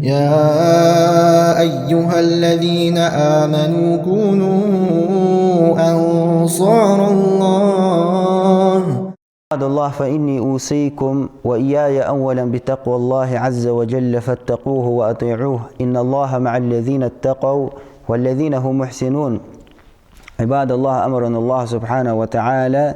يا أيها الذين آمنوا كونوا أنصار الله. عباد الله، فإني أوصيكم وإياي أولا بتقوى الله عز وجل فاتقوه وأطيعوه، إن الله مع الذين اتقوا والذين هم محسنون. عباد الله، أمرنا الله سبحانه وتعالى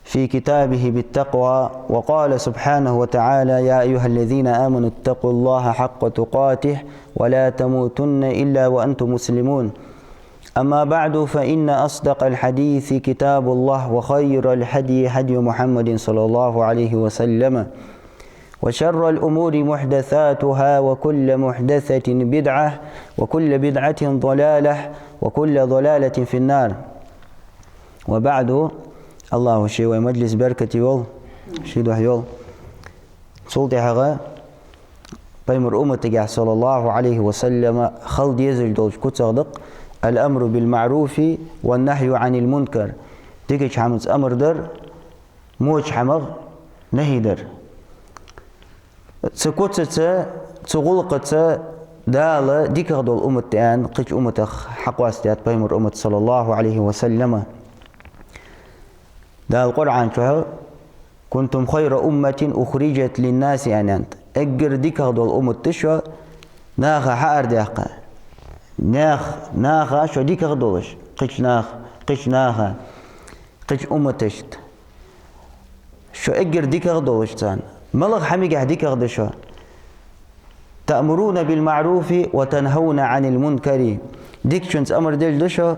في كتابه بالتقوى، وقال سبحانه وتعالى: يا أيها الذين آمنوا اتقوا الله حق تقاته ولا تموتن إلا وأنتم مسلمون. أما بعد، فإن أصدق الحديث كتاب الله، وخير الهدي هدي محمد صلى الله عليه وسلم، وشر الأمور محدثاتها، وكل محدثة بدعة، وكل بدعة ضلالة، وكل ضلالة في النار. وبعد، الله شيء مجلس بركة يول شيء ده يول صوتي حقا بيمر أمتك صلى الله عليه وسلم خلد يزج دوج كتصدق الأمر بالمعروف والنهي عن المنكر. ديكش حمز أمر در موج حمغ نهي در سكوتة تغلقة دالة ديك غدول أمتيان قيش أمتك حقواستيات بيمر أمت صلى الله عليه وسلم. ده القرآن شو كنتم خير أمة أخرجت للناس، يعني أنت أجر ديك هذول الأمة تشوا ناخ حار دقة ناخ شو ديك هذولش قش ناخ قش أمة تشت شو أجر ديك هذولش تان ملغ حميجة ديك هذا شو تأمرون بالمعروف وتنهون عن المنكر. ديك شنس أمر ديل دشوا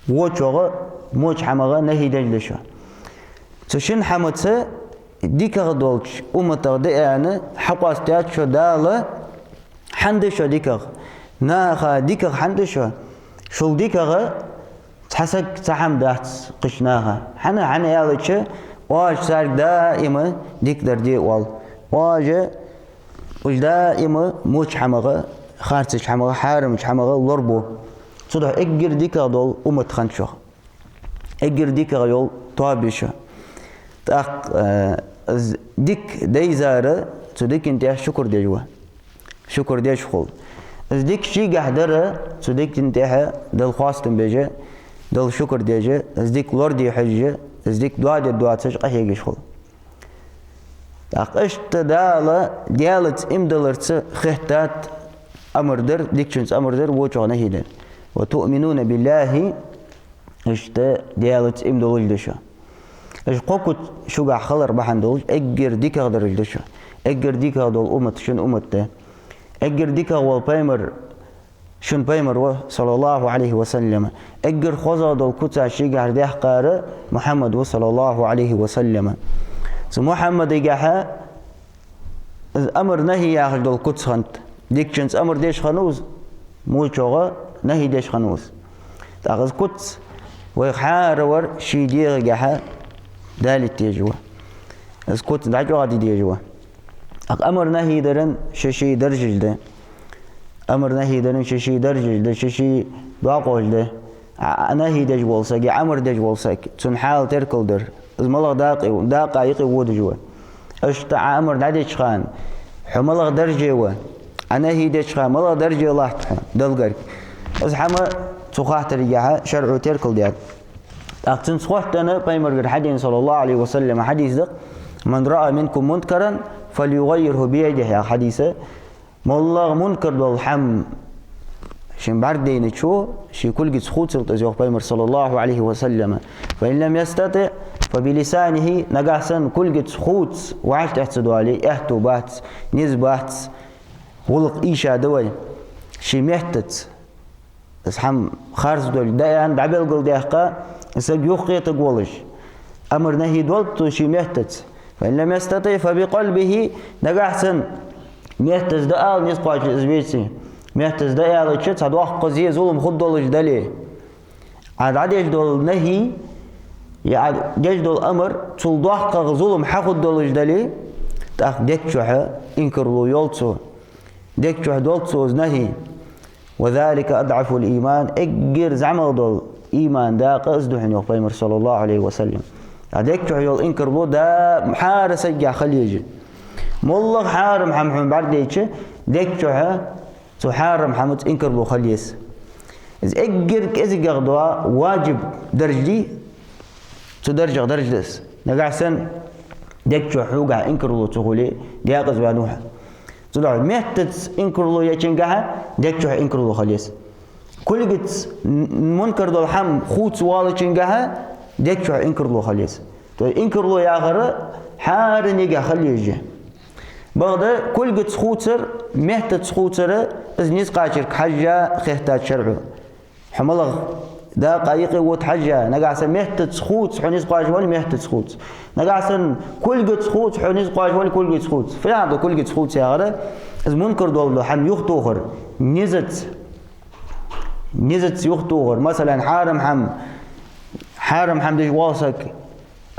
وشوا موج حمغة نهي ديل دشوا تشين حمتة ديك غدولش أمة ديانة حقاستيات شو دالة حندشة ديك ناخا ديك حندشة شو ديك تحسك تحم دات قشناها حنا يالتش واج سارك دائما ديك دردي وال واج دائما موج حمغة خارتش حمغة حارمش حمغة لربو صدق اجر ديك غدول أمة خنشة اجر ديك غيول طابشة تأخ ديك داي زارة تديك انتها شكر ديجوا شكر ديج خل ديك شي قحدرة تديك انتها دل خواستن بيجا دل شكر ديجا ديك لوردي حجة ديك دعاء تسج قهيجش خل تأخ اشت دالة ديالت امدلرت خهتات امر در ديك شنس امر در وچغنه هيدن وتؤمنون بالله اشت ديالت امدلل دشا اش قوكت شجع خلر بحندوش اجر ديك غدر الدشة اجر ديك غدول أمة شن أمته اجر ديك غول بايمر شن بايمر صلى الله عليه وسلم اجر خوزا دول كتع شجع ديح قارة محمد صلى الله عليه وسلم. محمد يجحا أمر نهي يا دول كتس خنت ديك شنس أمر ديش خنوز مو شغا نهي ديش خنوز تاخذ كتس ويحارور شي ديغ جحا دالت يجوا اسكت دعوا غادي يجوا امر نهي درن ششي درجل ده امر نهي درن ششي درجل ده ششي باقول ده نهي دج والساق امر دج والساق تن حال تركل در ملغ دقائق ود جوا اشتع امر دج خان حملغ درجه و نهي دج خان ملغ درجه الله دلغر ازحمه تخاطر يا شرع تركل ده أقتن صوت أنا بيمر حديث صلى الله عليه وسلم حديث ده من رأى منكم منكرا فليغيره بيده يا حديثه والله منكر بالحم شن باردين شو شي كل جت خود سلط أزوج بيمر صلى الله عليه وسلم فإن لم يستطع فبلسانه نجاسن كل جت خود وعشت احتدوا عليه احتو بات نزبات غلق إيشا دوي شي محتت اسحم خارج دول ده عند عبل قل دقة سج يخي تقولش أمر نهي دولت شي مهتت فإن لم يستطيع فبقلبه نجحسن مهتز دقال نسقاش إزبيتي مهتز دقال شت هدوخ قزيه ظلم خد دولش دلي عاد يجدول نهي يعني يجدول أمر تول دوخ ظلم حخد دولش دلي تأخ ديك شوحة إنكر له يولتو ديك شوحة دولتو نهي وذلك أضعف الإيمان اجر زعمل دول إيمان دا قصده حين يقبل صلى الله عليه وسلم هذاك يقول إنكر بو دا محارس يجع خليجي مولغ حارم حمحم بعد ديتش ديك شوها تحرم حمد إنكر له خليس إذا إجر كإذا قضوا واجب درجي تدرج درجلس نقعسن ديك شو حوجة إنكر له تقولي دياقز وانوها تدعو مهتت إنكر له يجنجها ديك شو إنكر له خليس كل قد منكر دول حم خوت والد جنجها ديك شو إنكر له خليس تو إنكر له يا غرا حار نيجا خليه بعد كل قد سخوتر مهتت سخوتر إذ نسقاشر حجة خيتات شرعه حملغ دا قايقي وتحجة نقعسن مهتت سخوت حنيس قاش ولا مهتت سخوت نقعسن كل قد سخوت حنيس قاش ولا كل قد سخوت فلان كل قد سخوت يا غرا إذ منكر دول حم يختوخر نزت يختوخر مثلا حارم حم ديش واسك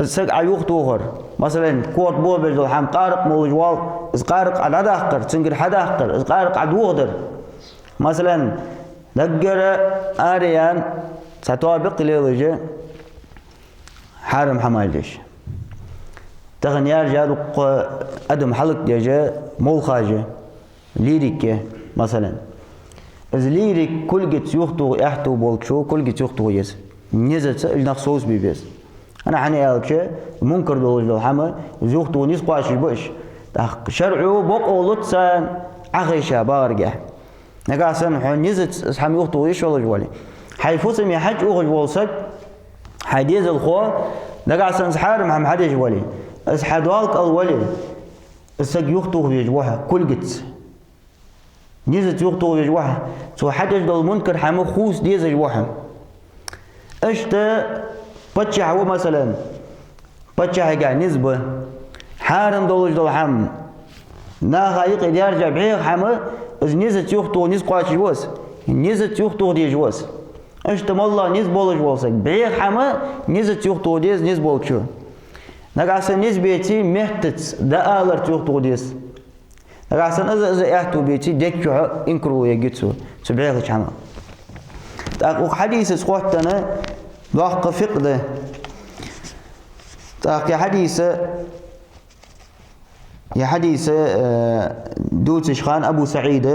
السقع يختوخر مثلا كوت بوبل حم قارق موجوال إذ قارق على داخر تنقر حداخر إذ قارق على وغدر مثلا دقر آريان ستوابق ليلجة حارم حمالجش تغن يرجع أدم حلق ديجا مول خاجة ليريك مثلا إذ ليريك كل جت يختو يحتو بولشو كل جت يختو يس نزت النخصوص بيبس أنا حني أقولك منكر دول الحما يختو نسقاش بوش شرعه بقى لطسان عخيشة بارجع نقاسن حن نزت اسحم يختو يش ولا جوالي حيفوسم يحج أوغ جوالسك حديث الخو نقاسن سحار مع حد جوالي اسحدوالك الولي السق يختو يجوها كل جت نزت يختو يجوها سو حدش دول منكر حما خوس ديز يجوها اشتا بتشع هو مثلا بتشع قاعد نسبة حارم دول حم ناخايق يرجع بعيق حما إذ نزت يختو نسقاش جواز نزت يختو دي جواز اشتا والله نسبول جوازك بعيق حما نزت يختو ديز نسبول شو نقاسن نسبيتي مهتت دقالر يختو ديز نقاسن إذا يحتو بيتي ديك شو إنكرو يجتسو سبعيق حما تاقو حديث سقوتنا ضاق فقده تاقي حديث يا حديث دوت شخان أبو سعيد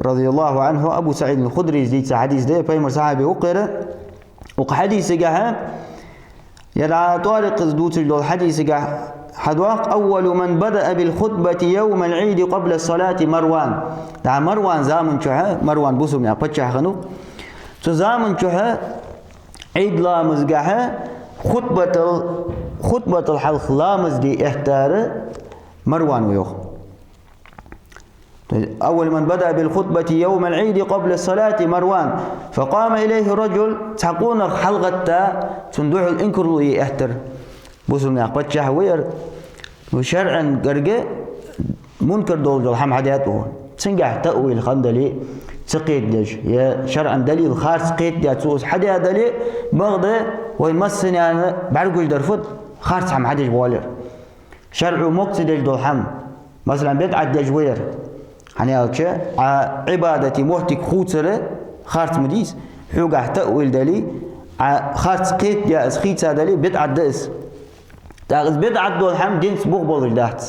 رضي الله عنه أبو سعيد الخدري زيت حديث ده بيمر صحابي وقرأ وحديث جاه يدعى طارق دوت دول حديث جاه حدواق أول من بدأ بالخطبة يوم العيد قبل الصلاة مروان دع مروان زامن شها مروان بوسم يا بتشها خنو زامن شها عيد لامز جاه خطبة الحلق لامز دي احتار مروان ويوخ أول من بدأ بالخطبة يوم العيد قبل الصلاة مروان فقام إليه رجل تقون حلقة تندوح الإنكر لي احتر بوسم ناقبت شهوير وشرعا قرقة منكر دول الحم حدياته تنجح تأويل خندلي تقيد ليش يا شرعا دليل خارج قيد يا تسوس حدا دليل بغضة ويمسني أنا بعرقوش درفض خارج حم حدش بوالر شرع مقصد دول حم مثلا بدعة دجوير يعني عبادة محتك خوتر خارج مديس حوقع تأويل دلي خارج قيد يا اسخيت دلي بدعة دس تاغز بدعة دول حم دين سبوغ بول دات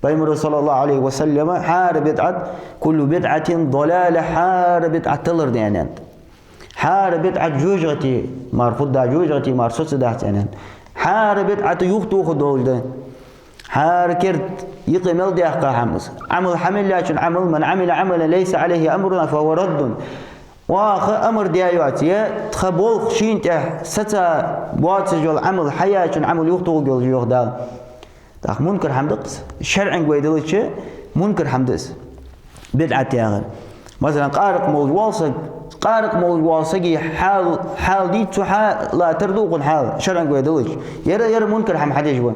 بيمر صلى الله عليه وسلم حار بدعة كل بدعة ضلالة حار بدعة تلر ديانان حار بدعة جوجتي مرفوض دا جوجتي مرسوس دات يعني حار بدعة يختو خدول ده حار كرت يقيمل دي أحقا حمس عمل حمل لكن عمل من عمل عملا ليس عليه أمرنا فهو رد واخ أمر ديايوات يا تخبول خشين تح ستا بواتسجل عمل حياة عمل يختو قول يغدال تاخ منكر حمدقس شرعا قويدلتش منكر حمدس بدعة ياغل مثلا قارق مول واصق حال دي تحا لا تردوق حال شرعا قويدلتش يرى منكر حم حديش بو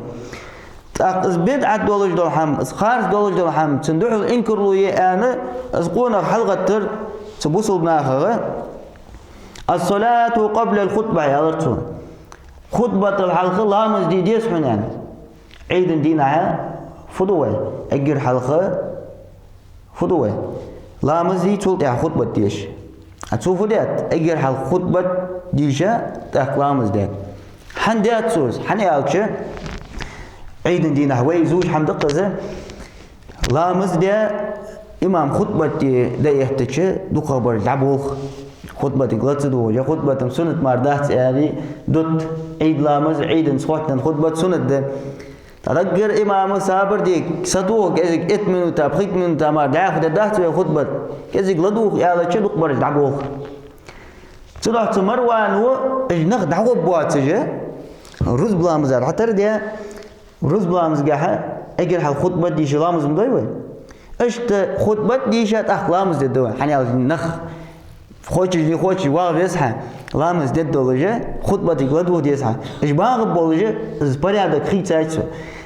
تاخ بدعة دولج دول حم خارج دولج دول حم تندوح الانكر لو انا اسقونا حلقة تر تبوصل بناخره الصلاة قبل الخطبة يا غرتون خطبة الحلقة لامز دي ديس حنان عيد دينها فضوة أجر حلقة فضوة لامز دي تقول يا خطبة ديش أتشوفوا ديت أجر حلقة خطبة ديشة تاك لامز ديت حن ديت سوز حن يالكش عيد دينها ويزوج حمد قزة لامز دي إمام خطبة دا يحتاج دو خبر دعبوخ خطبة غلطدو يا خطبة سنة مردات يعني دوت عيد لامز عيد صوتنا خطبة سنة ده تذكر إمام صابر دي صدوق كذا 8 minuta 5 minuta ما دعف ده خطبة كذا غلطوخ يا لا شدوق بر دعبوخ صلاة مروان هو إجنخ دعوة بواتجه رز بلامزار حتى رديا رز بلامز جاها أجر هالخطبة دي شلامز مدوي اشت خطبة دي شات أخلامز ددوه حني نخ خوش واقف يسحى لامز ددوه خطبة دي غلطوه يسحى إيش باغ بولجه إسبري هذا خيط سايسه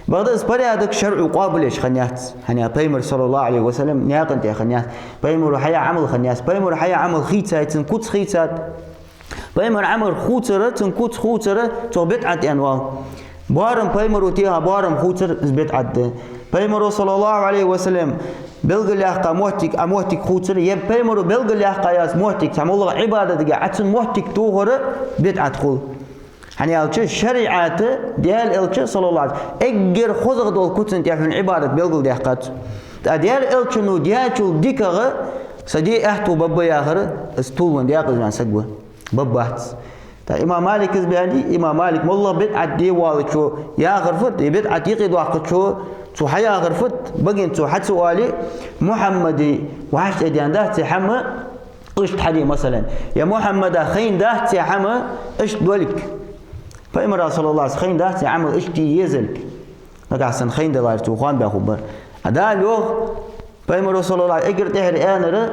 بعد إسبري هذا شرع قابلش خنيات حني بيمر صلى الله عليه وسلم نياقنت يا خنيات بيمر حيا عمل خنيات بيمر حيا عمل خيط سايسن كوت خيط سات بيمر عمل خوتره تنكوت خوتره تو بدعة أنواع بارم بيمر وتيها بارم خوتر بدعة بيمر صلى الله عليه وسلم بلغ لاحقا موتك خوتر يب بيمر بلغ لاحقا ياس موتك تعمل عبادة دقا عتن موتك توهر بدعة خل يعني الشيء شريعة ديال الشيء صلى الله عليه وسلم اجر خذ دول كتن تعرفون عبادة بلغ لاحقا ديال الشيء نو ديال ديكا سدي احتو بابا ياخر استولون ديال عن سقوه ببعت تا إمام مالك زبياني إمام مالك والله بدعة دي والشو يا غرفت بدعة يقيد وقت شو حيا غرفت بقين شو حد سؤالي محمدي وعشت أديان ده تحمى إيش حدي مثلا يا محمد خين ده تحمى إيش دولك فإمر صلى الله عليه وسلم خين ده تعمل إيش تي يزلك نقع سن خين ده لا توخان بأخبر هذا اليوم فإمر صلى الله عليه وسلم إجر تهر أنا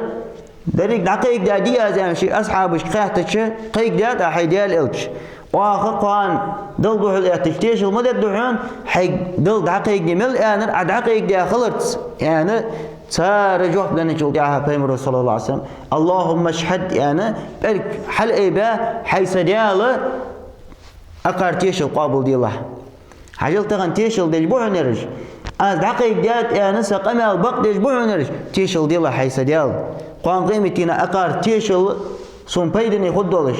دريك دقيق دا دي أزان شيء أصحاب قيحتش قيق دا دا حيديال إلش وآخر قوان دل دوح الاتشتيش المدد دوحون حيق دل دقيق دي مل آنر دقيق دا خلط يعني صار جوح بدنا نشوف دعاها بيمر صلى الله عليه وسلم اللهم اشهد يعني برك حل إيبا حيث ديال أقار تيشل قابل دي الله حجل تغن تيشل ديش بوح نرج دقيق ديات يعني سقمي البق ديش بوح نرج تيشل دي الله حيث ديال قان قيمتنا أقار تيشل سون بيدني خدولش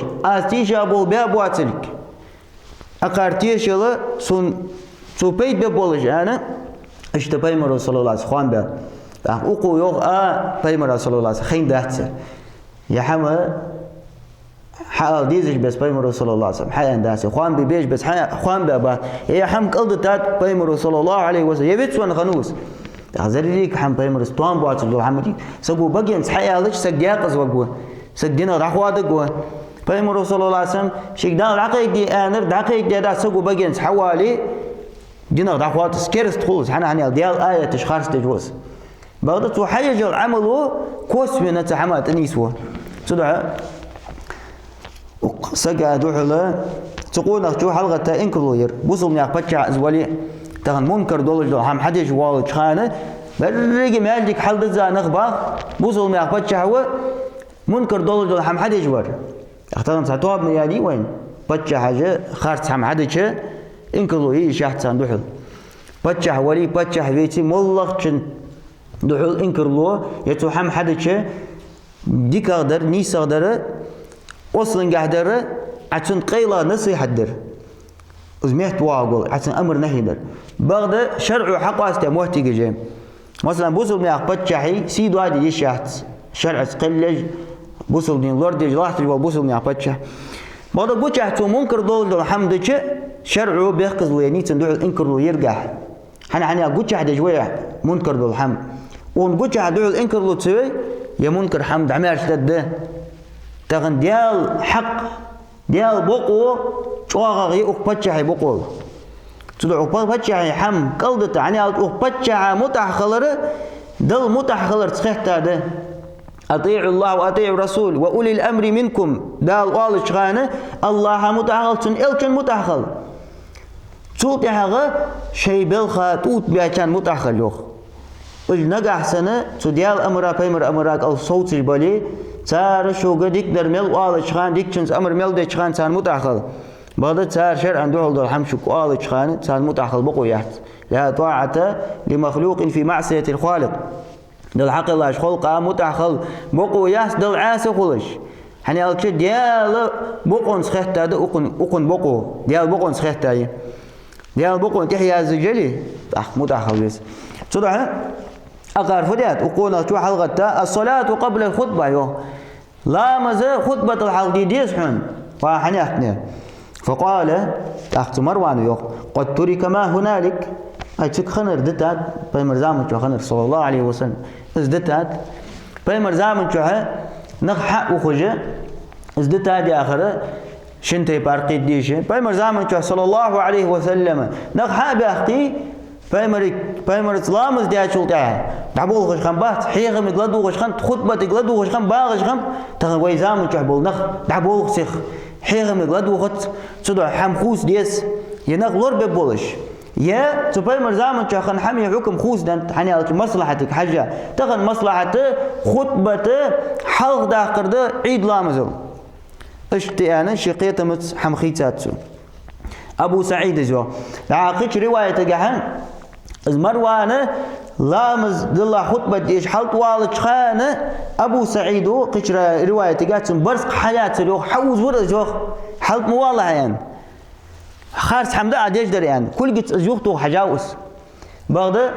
تيشا بول باب واتلك أقار تيشل سون بيد ببولش أنا اشت بيمر صلى الله عليه وسلم خوان باب أقو يوغ بيمر صلى الله عليه وسلم خين دهتر يا حما حال ديزش بس بيمر صلى الله عليه وسلم حيان دهتر خوان ببيش بس خوان باب يا حم قلد تات بيمر صلى الله عليه وسلم يبيت سوان خنوس غزريك حم بيمر ستوان بواتل دول حمدي سقو بقين حيالش سقياقز وقوه سقدنا رحوا دقوه بيمر صلى الله عليه وسلم شيكدان دقيق دي آنر دقيق دي دا سقو بقين حوالي دينا رحوا تسكيرس تخلص حنا ديال آية تشخارس تجوز بغدت وحيج العمل كوس من نتحمات نيسوه تدعى سقى دوحلا تقول نخجو حلقة إنكلوير بوصل من يقبتشع أزولي تغن منكر دولج هم حدش والج خانه برجع مالك حل ذا نخبة بوصل من يقبتشع هو منكر دولج هم حدش ور اختارن ساتواب ميادي وين بتشع حاجة خارج هم حدش إنكلوي شحت سندوحل بتشع ولي بتشع بيتي ملق شن دوحل إنكلو يتو هم حدش ديك أقدر نيس أقدر أصلاً قادر عشان قيلا نصيحة در وزميت واقول عشان أمر نهي در بعد شرع حقاس موتي جيم مثلاً بوصل من أقبض شحي سيد وادي يشحت شرع قلج بوصل من لورد جلاحت وبوصل من أقبض شح بعد بوشحت ومنكر دول الحمد لله شرعه بيخكز ويني تندوح الإنكر ويرجع حنا بوشحت جوية منكر دول الحمد ونبوشحت دول الإنكر لو تسوي يا منكر حمد عمال شدده تغن ديال حق ديال بقو شواغي أقبتشحي بقو تدعو أقبتشحي حم قلدت يعني أقبتشحي متحخلر دل متحخلر تخيحتا ده أطيعوا الله وأطيعوا الرسول وأولي الأمر منكم دال والش غانه الله متحخل إلكن متحخل صوت حاجة شيء بالخا توت بيعشان متحخل يوخ نجح سنة تديال أمرا بيمر أمراك أو صوت البالي صار شو قديك درمل والش خان ديك شنس أمر مل ديك خان صار متحخل بعد صار شرع عنده هذا الحمش والش خان صار متحخل بقوا يحت لا طاعة لمخلوق في معصية الخالق دل حق الله خلق متحخل بقوا يحت دل عاس خلش حني ألقي ديال بقون سخت هذا أقن بقوا ديال بقون سخت هاي ديال بقون تحيا زجلي متحخل بس صدق أقار فديات وقونا شو حلقة الصلاة قبل الخطبة يو لا مزه خطبة الحلقة دي سحن وحنيحتنا فقال أخت مروان يو قد ترك ما هنالك أشك خنر دتات بيمر زامن شو خنر صلى الله عليه وسلم ازدتات بيمر زامن شو نخ وخجة ازدتات يا آخره شنتي بارقي ديشه بيمر زامن شو صلى الله عليه وسلم نخ بأختي بيمر إسلام ازدياد شلتها دعبول غش خم بات حيغم يقلدو غش خم خطبة يقلدو غش خم باغش خم تغوي زامن شو بول نخ دعبول سخ حيغم يقلدو غت صدع حم خوس ديس ينخ لور ببولش يا تبيمر زامن شو خن حمي حكم خوس دان حني على مصلحتك حاجة تغن مصلحته خطبته حلق داخر ده عيد لامزل اشتيانا شقيته مت حمخيتاتسو أبو سعيد جو عاقش رواية جهن از مروانه لامز دلا خطبة ديش حلت والد خانه أبو سعيد قشرة رواية جاتن برسق حياته جو حوز ورد جو حلت موالها يعني خارس حمد عديش در يعني كل جت زيوخته حجاوس بعده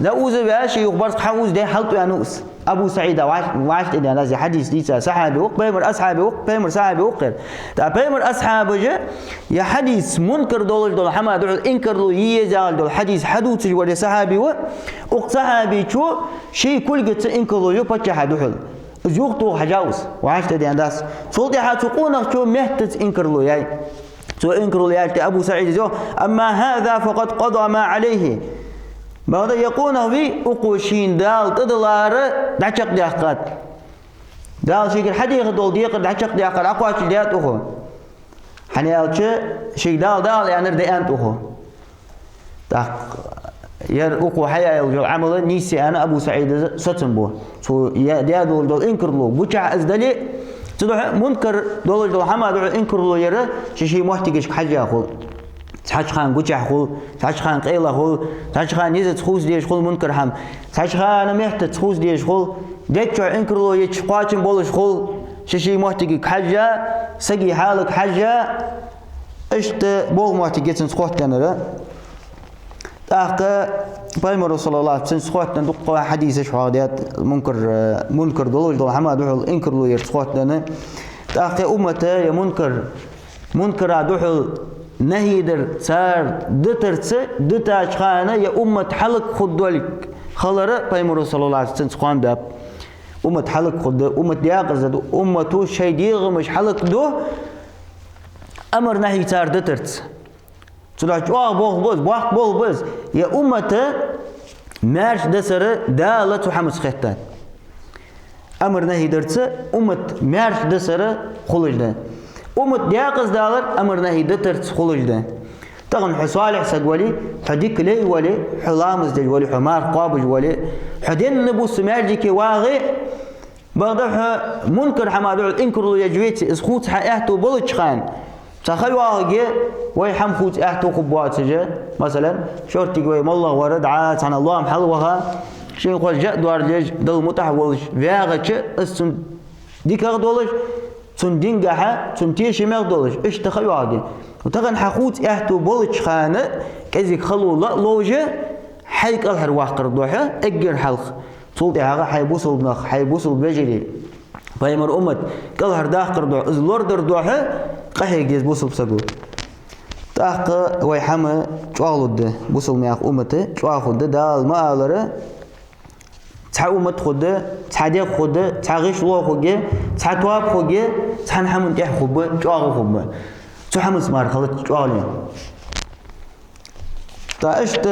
نوز بياش يخبرس حوز ده حلت يانوس أبو سعيد وعاش إذا نازي حديث ليس صحابي وق بيمر أصحابي وق بيمر صحابي وقر تا بيمر أصحابي جا يا حديث منكر دول حما دول إنكر دول يزال دول حديث حدوث ولا صحابي وق صحابي شو شيء كل جت إنكر دول يبتش حدوث زيوخته حجاوس وعاش إذا ناس صوتي حتقونا شو مهتز إنكر دول يعني سو إنكر يالتي أبو سعيد جو أما هذا فقد قضى ما عليه بعد يقونه في أقوشين دال تدلار دعشق ديقات دال شيء حديقة دول ديق دعشق ديقات أقواش ديات أخو حنيالش شيء دال يعني رديانت أخو تاق ير أقو حياة يوجد عمل نيسي أنا أبو سعيد ستنبو سو يا دول إنكر له بوشع أزدلي تدعو منكر دول حما دول إنكر له يرى شيء محتاج حاجة أخو تحش خان بوشع أخو تحش خان قيل أخو تحش خان يزت خوز ديش خو منكر هم تحش خان محتاج خوز ديش خو ديتشع إنكر له يتشقاچن بولش خو شيء محتاج حاجة سقي حالك حاجة إشت بول محتاج تنسقط لنا تاخ بيمر رسول الله تنسقط ندق حديث شهادات منكر دول حما دول إنكر له يتسقط لنا تاخ أمته يا منكر دول نهي در صار دترس دتاش خانه يا أمة حلق خدولك خلره بيمر رسول الله تنسقان داب أمة حلق خد أمة دياقزد أمة شيء ديغ مش حلق دو أمر نهي صار دترس تلاش بول بز يا أمة مارش دسر دالة حمس خطان أمر نهي درس أمة مارش دسر خلج ده أمة دياقز دالر أمر نهي دترس خلج ده تغن حصالح سقولي حديك لي ولي حلامز دل ولي حمار قابج ولي حدين نبو سماجك واغي بغضح منكر حمادو إنكر له يجويت اسخوت حقيقته بلج خان تخيل واغي وي حمخوت احتو قبوات سجا مثلا شورتي قوي والله ورد عاد عن الله محلوها شيء يقول جاء دوار ليج دل متحولش فياغتش السن ديك اغدولش سن دينجاها سن تيشي مغدولش ايش تخيل واغي وتغن حخوت احتو بلج خانه كذيك خلو لوجه حيك الحر واقر دوحه اجر حلق صوتي هذا حيبوصل بنخ حيبوصل بجري بايمر أمت كلهر داخر دوح إزلور در دوحه قحيق ديز بوصل بسقول تاخ ويحمى شواغلود ده بوصل مياخ أمته شواغلود ده دال ما ألره تح أمت خده تحديق خده تحغيش لو خده تحتواب خده تحنحمن تح خبه شواغل خبه تحمن سمار خلت شواغلين تاشت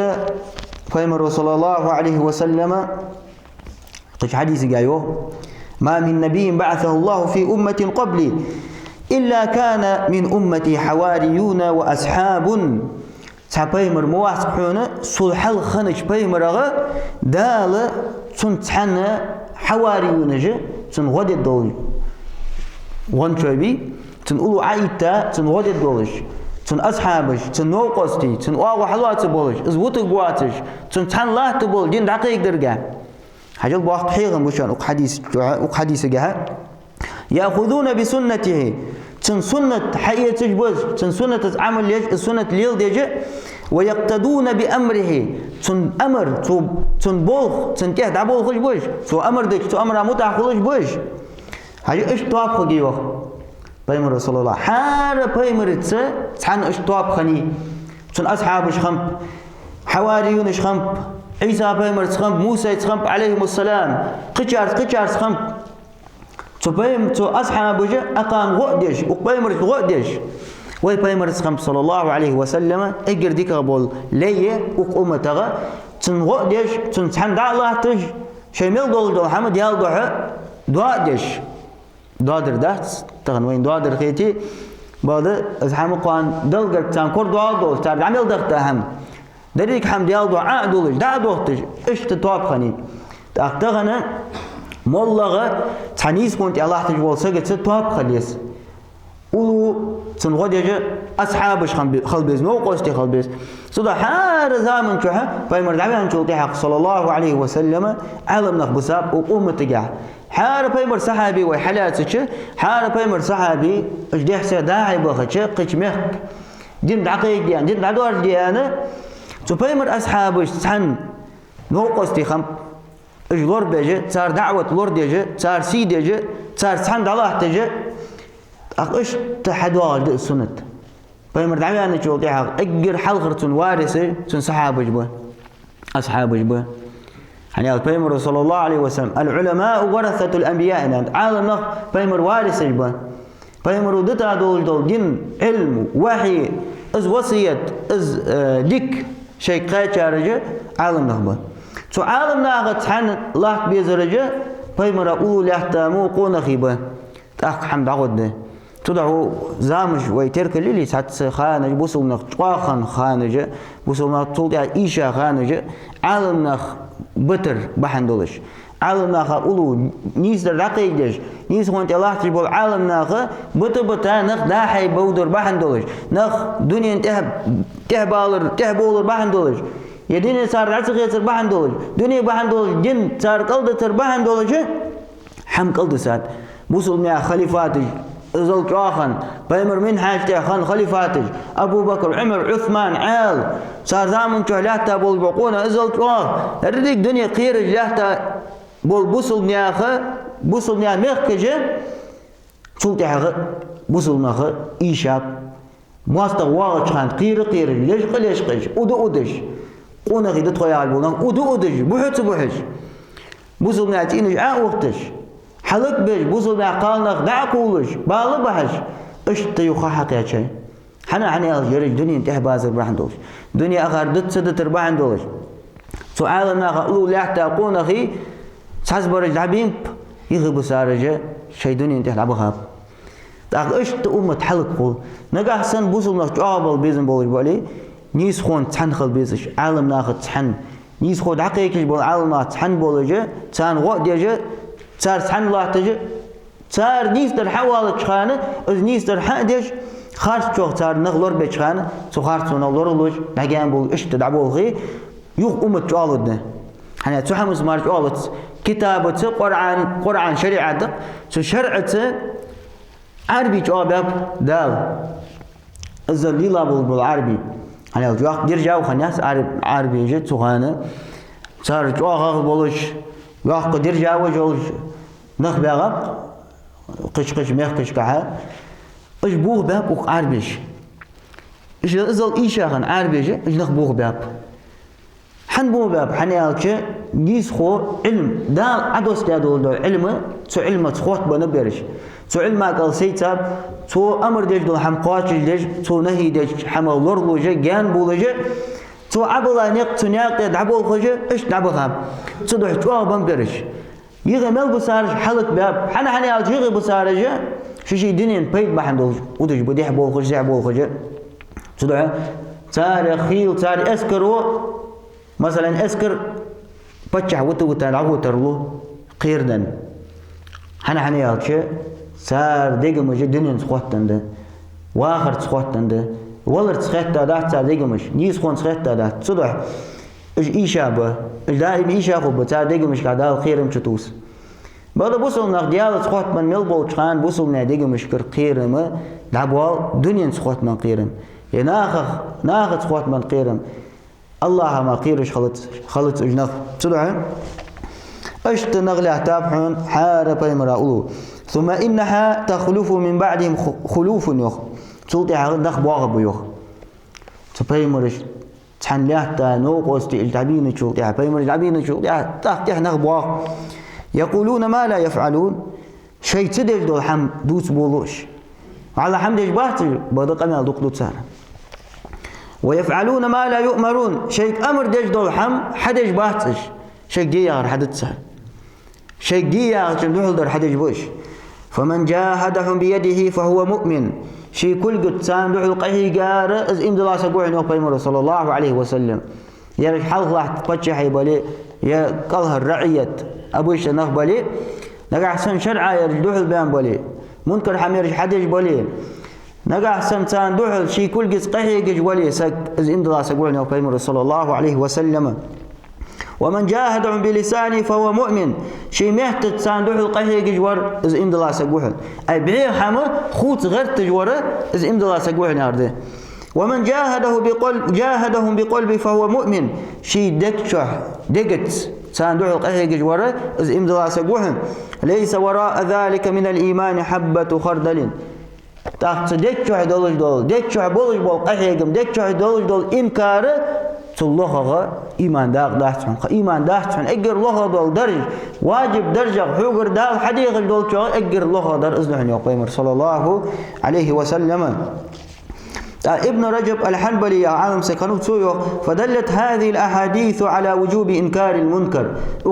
بايمر صلى الله عليه وسلم قش حديث جايوه ما من نبي بعثه الله في أمة قبلي إلا كان من أمتي حواريون وأصحاب تبيمر مواسحون صلح الخنش بيمرغ دال تنتحن حواريون جه تنغد الدول وانشوبي تنقولوا عيتا تنغد الدولش تن أصحابش تن نوقستي تن أوه حلوات بولش إزوتك بواتش تنتحن لا تبول دين دقيق درجة حاجة البواق حيغن بوشان وحديث جها يأخذون بسنته تن سنة حقيقة تجبز تن سنة عمل سنة ليل ديجة ويقتدون بأمره تون أمر تون بولخ تون تيه دعبول خوش بوش تو أمر ديش تو أمر متع خوش بوش هاي إيش تواب خجي وقت بيمر رسول الله حار بيمر تس تحن إيش تواب خني تون أصحابش خمب حواريونش خمب عيسى بيمر خمب موسى خمب عليهم السلام قشار خمب تو بيم تو أصحابش أقام غدش وبيمر غدش وي بيمر خمب صلى الله عليه وسلم اجر ديك بول ليه وقومتها تنغدش تنحن دع الله تج شيمل دول حمد يالدو دعادش دادر دات تغن وين دادر خيتي بعد أزحام قان دلقر تان كور دول تار عمل دغته هم دريك حمد يالدو عادولش دع دوختش إيش تتواب خني تغنى مولغة تحنيس كنت الله تجول سجت تواب خليس ولو تنغدش أصحابش خلبز نو قصتي خلبز صدا حار زامن شو بيمر دعوان شو تحق صلى الله عليه وسلم علم نخبصاب وقوم تجاه حار بيمر صحابي وحلاتش حار بيمر صحابي اجدح سداعي بخش قش مخ دين دقيق ديان دين دور ديانه تو بيمر أصحابش سن نو قصتي خم اجلور بيجي صار دعوة لور ديجي صار سي ديجي صار سن الله تجي أقش تحدوال السنة بيمر دعوان شو تحق أجر حلقة وارثة سن صحابه جبه أصحابه جبه يعني بيمر صلى الله عليه وسلم العلماء ورثة الأنبياء عالم نخ بيمر وارث جبه بيمر دتا دول دين علم وحي از وصية از ديك شيء قاتشارجة عالم نخبه سو عالم ناقت حن الله بيزرجة بيمر أقول يحتمو قون خيبه تأخ حمد عقده تدعو زامج ويترك اللي سات خانج بوصلنا قاخن خانج بوصلنا طول إيشا خانج عالم نخ بتر بحندلش عالم نخ أولو نيس رقيدش نيس خونت الله تجيبول عالم نخ بتا نخ داحي بودر بحندلش نخ دنيا تهبالر بحندلش يدين صار رزق يصير بحندلش دنيا بحندلش جن صار قلد تر بحندلش حم قلد سات بوصلنا خليفاتش زلت آخن بيمر من حاجته خان خليفاتج أبو بكر عمر عثمان عال صار زامن جهلاته بول بقونا زلت رديك دنيا خير جهلاته بول بوصل نياخه بوصل نيا مخكجه شو تحقق بوصل ناخه إيشاب ماستر واقع خان قير ليش قش ودش قونا غير تخيل بالبولان ودش بوحش بوصل نيا تينج وقتش حلق بيج بوصل مع قالناخ دعقولش بالا بحش اشت يخا حقيقة شيء حنا الجرج دنيا انتهى بازر بحندولش دنيا اخر دت سدت بحندولش سؤالنا قالوا لا تقون اخي تحسبر جعبين يغيب سارجه شيء دنيا انتهى لعبها تاخ اشت امه حلق قول نجا حسن بوصل ناخ جوابل بيزن بولش بالي نيس خون تحنخل بيزش عالم ناخ تحن نيس خود حقيقة بول عالم ناخ تحن بولجه تان وقت ديجه صار سبحان الله تجي صار نيستر حوالة خانة از نيستر حدش خارج شو صار نغلور بيشخانة سو خارج سو نغلور لوج نجيم بول إيش تدعبوا غي يوق أمة جوالدنا هنا تحمس مارج جوالت كتابة قرآن شريعة سو شرعة عربي جواب دال إذا ليلا بالعربي هنا الجواب يرجعوا خناس عربي جت سخانة صار جواب بولش واق دير جاوج جوج نخ بغب قش مخ كها اش بوغ باب وق عربيش اش ازل ايشاغن عربيش اش نخ بوغ باب حن بوغ باب حنيالك نيس خو علم دال عدوس دول علم تو علم تخوت بنبرش تو علم قال سيتاب تو امر ديج دول حم قاچ ديج تو نهي ديج حم لورلوجه جان بولجه تو عبلا نقتنياق دعبول خجه ايش دعبها تصدح جوا بنبرش يغي مل بصارج حلق باب حنا يغي بصارج شي دنيا بيت بحندول ودج بديح بول خج زع بول خج تصدح صار خيل صار اسكرو مثلا اسكر بتشع وتا لعو ترلو قيردن حنا يغي صار ديغ مج دنيا سخوتند واخر سخوتند والر تسخيت دات ديغمش نيس خون تسخيت دات صدح إيشابه دائما إيشابه بتاعدق مش قاعد خيرم شتوس بعد بوصل نقديال سخوت من ملبول شان بوصل نادق مش قيرم لعبوا دنيا سخوت من قيرم ناخ سخوت من قيرم الله ما قيرش خلط اجنخ تدعي اشت نغلي تابحون حار بيمرا أولو ثم إنها تخلف من بعدهم خلوف يخ تلطي حق نخ باغب يخ تبيمرش تحن لحتا نوقوس التعبين تشلطي بيمر العبين تشلطي تحت نخ باغ يقولون ما لا يفعلون شيء تدج دول حم دوس بولوش على حمد اجبارتي بدق امال دوق سنه ويفعلون ما لا يؤمرون شيء امر دج دول حم حد اجبارتش شيء ديار حدث سنه شيء ديار تندول در حد اجبوش فمن جاهدهم بيده فهو مؤمن شيء كل قد سان دحل قهي قار از ام دلاس قوعن وقيمر صلى الله عليه وسلم يا حلق راح تقشح يبالي يا قالها الرعيه ابوش نخبلي نقع سن شرعه يدحل بان بالي منكر حمير حدج بالي نقع سن دحل شي كل قد قهي قج ولي سك از ام دلاس قوعن وقيمر صلى الله عليه وسلم ومن جاهدهم بلسانه فهو مؤمن شي مهتد سان دحل قهي جوار از ام دلاس قوحل اي بعير حما خوت غير تجوره از ام دلاس قوحل يارده ومن جاهدهم بقلبه فهو مؤمن شي دقت سان دحل قهي جواره از ام دلاس قوحل ليس وراء ذلك من الايمان حبة خردل تاخت دكشح دول دكشح بولج بول قهيقم دكشح دول انكار تلوخه إيمان داخل إيمان داخل أجر الله دول درج واجب درجة حجر دال حديقة دول شو أجر الله در إذن يقيم صلى الله عليه وسلم ابن رجب الحنبلي عالم سكنوت سويو فدلت هذه الأحاديث على وجوب إنكار المنكر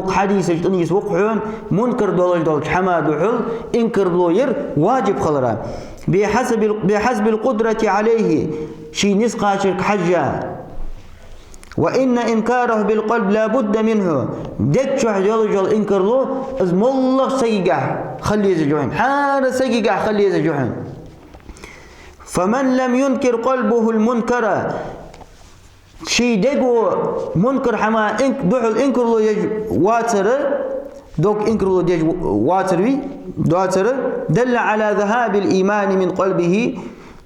حديث جتنيس وقعون منكر دول حماد وحل إنكر لوير واجب خلرا بحسب القدرة عليه شي نسقى شرك حجة وإن إنكاره بالقلب لا بد منه دك جل إنكر له اسم الله سيقع خلي يزجوهم حار سيقع خلي يزجوهم فمن لم ينكر قلبه المنكر شي دقو منكر حما دحل إنكر له يج واتر دوك إنكر له يج واتروي دواتر دل على ذهاب الإيمان من قلبه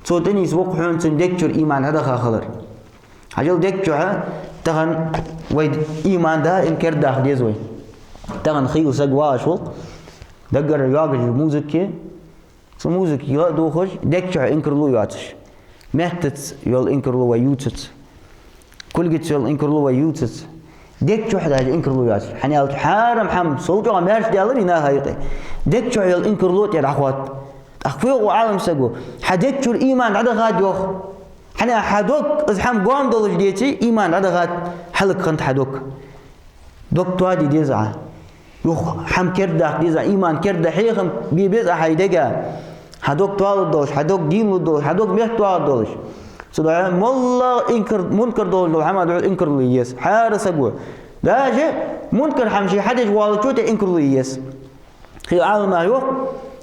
صوتني سوقحون تندكر إيمان هذا خاخر هجل ديك جوها تغن ويد إيمان ده إنكر ده ديزوي تغن خيو سجوا شو دقر ياقج موسيقى موسيقى يا دوخش ديك جوها إنكر لو ياتش مهتت يال إنكر لو ويوتت كل جت يال إنكر لو ويوتت ديك جوها ده إنكر لو ياتش حنيال حارم حم صوتوا مارش ديالر ينا هايقي ديك جوها يال إنكر لو تير أخوات أخويا عالم سجوا حديك جو الإيمان هذا غاد يوخ حنا حدوك ازحم قوام دولج ديتي إيمان هذا غاد حلق خنت حدوك دوك توادي ديزع يوخ حم كرده ديزع إيمان كرده حيخم بيبيز أحيدقا حدوك توالد دولج حدوك دين دولج حدوك ميت توالد دولج سدعا والله إنكر منكر دولج دولج حما دولج إنكر ليس حارس أقوى داجي منكر حمشي حدج والجوته إنكر ليس خي عالم يوخ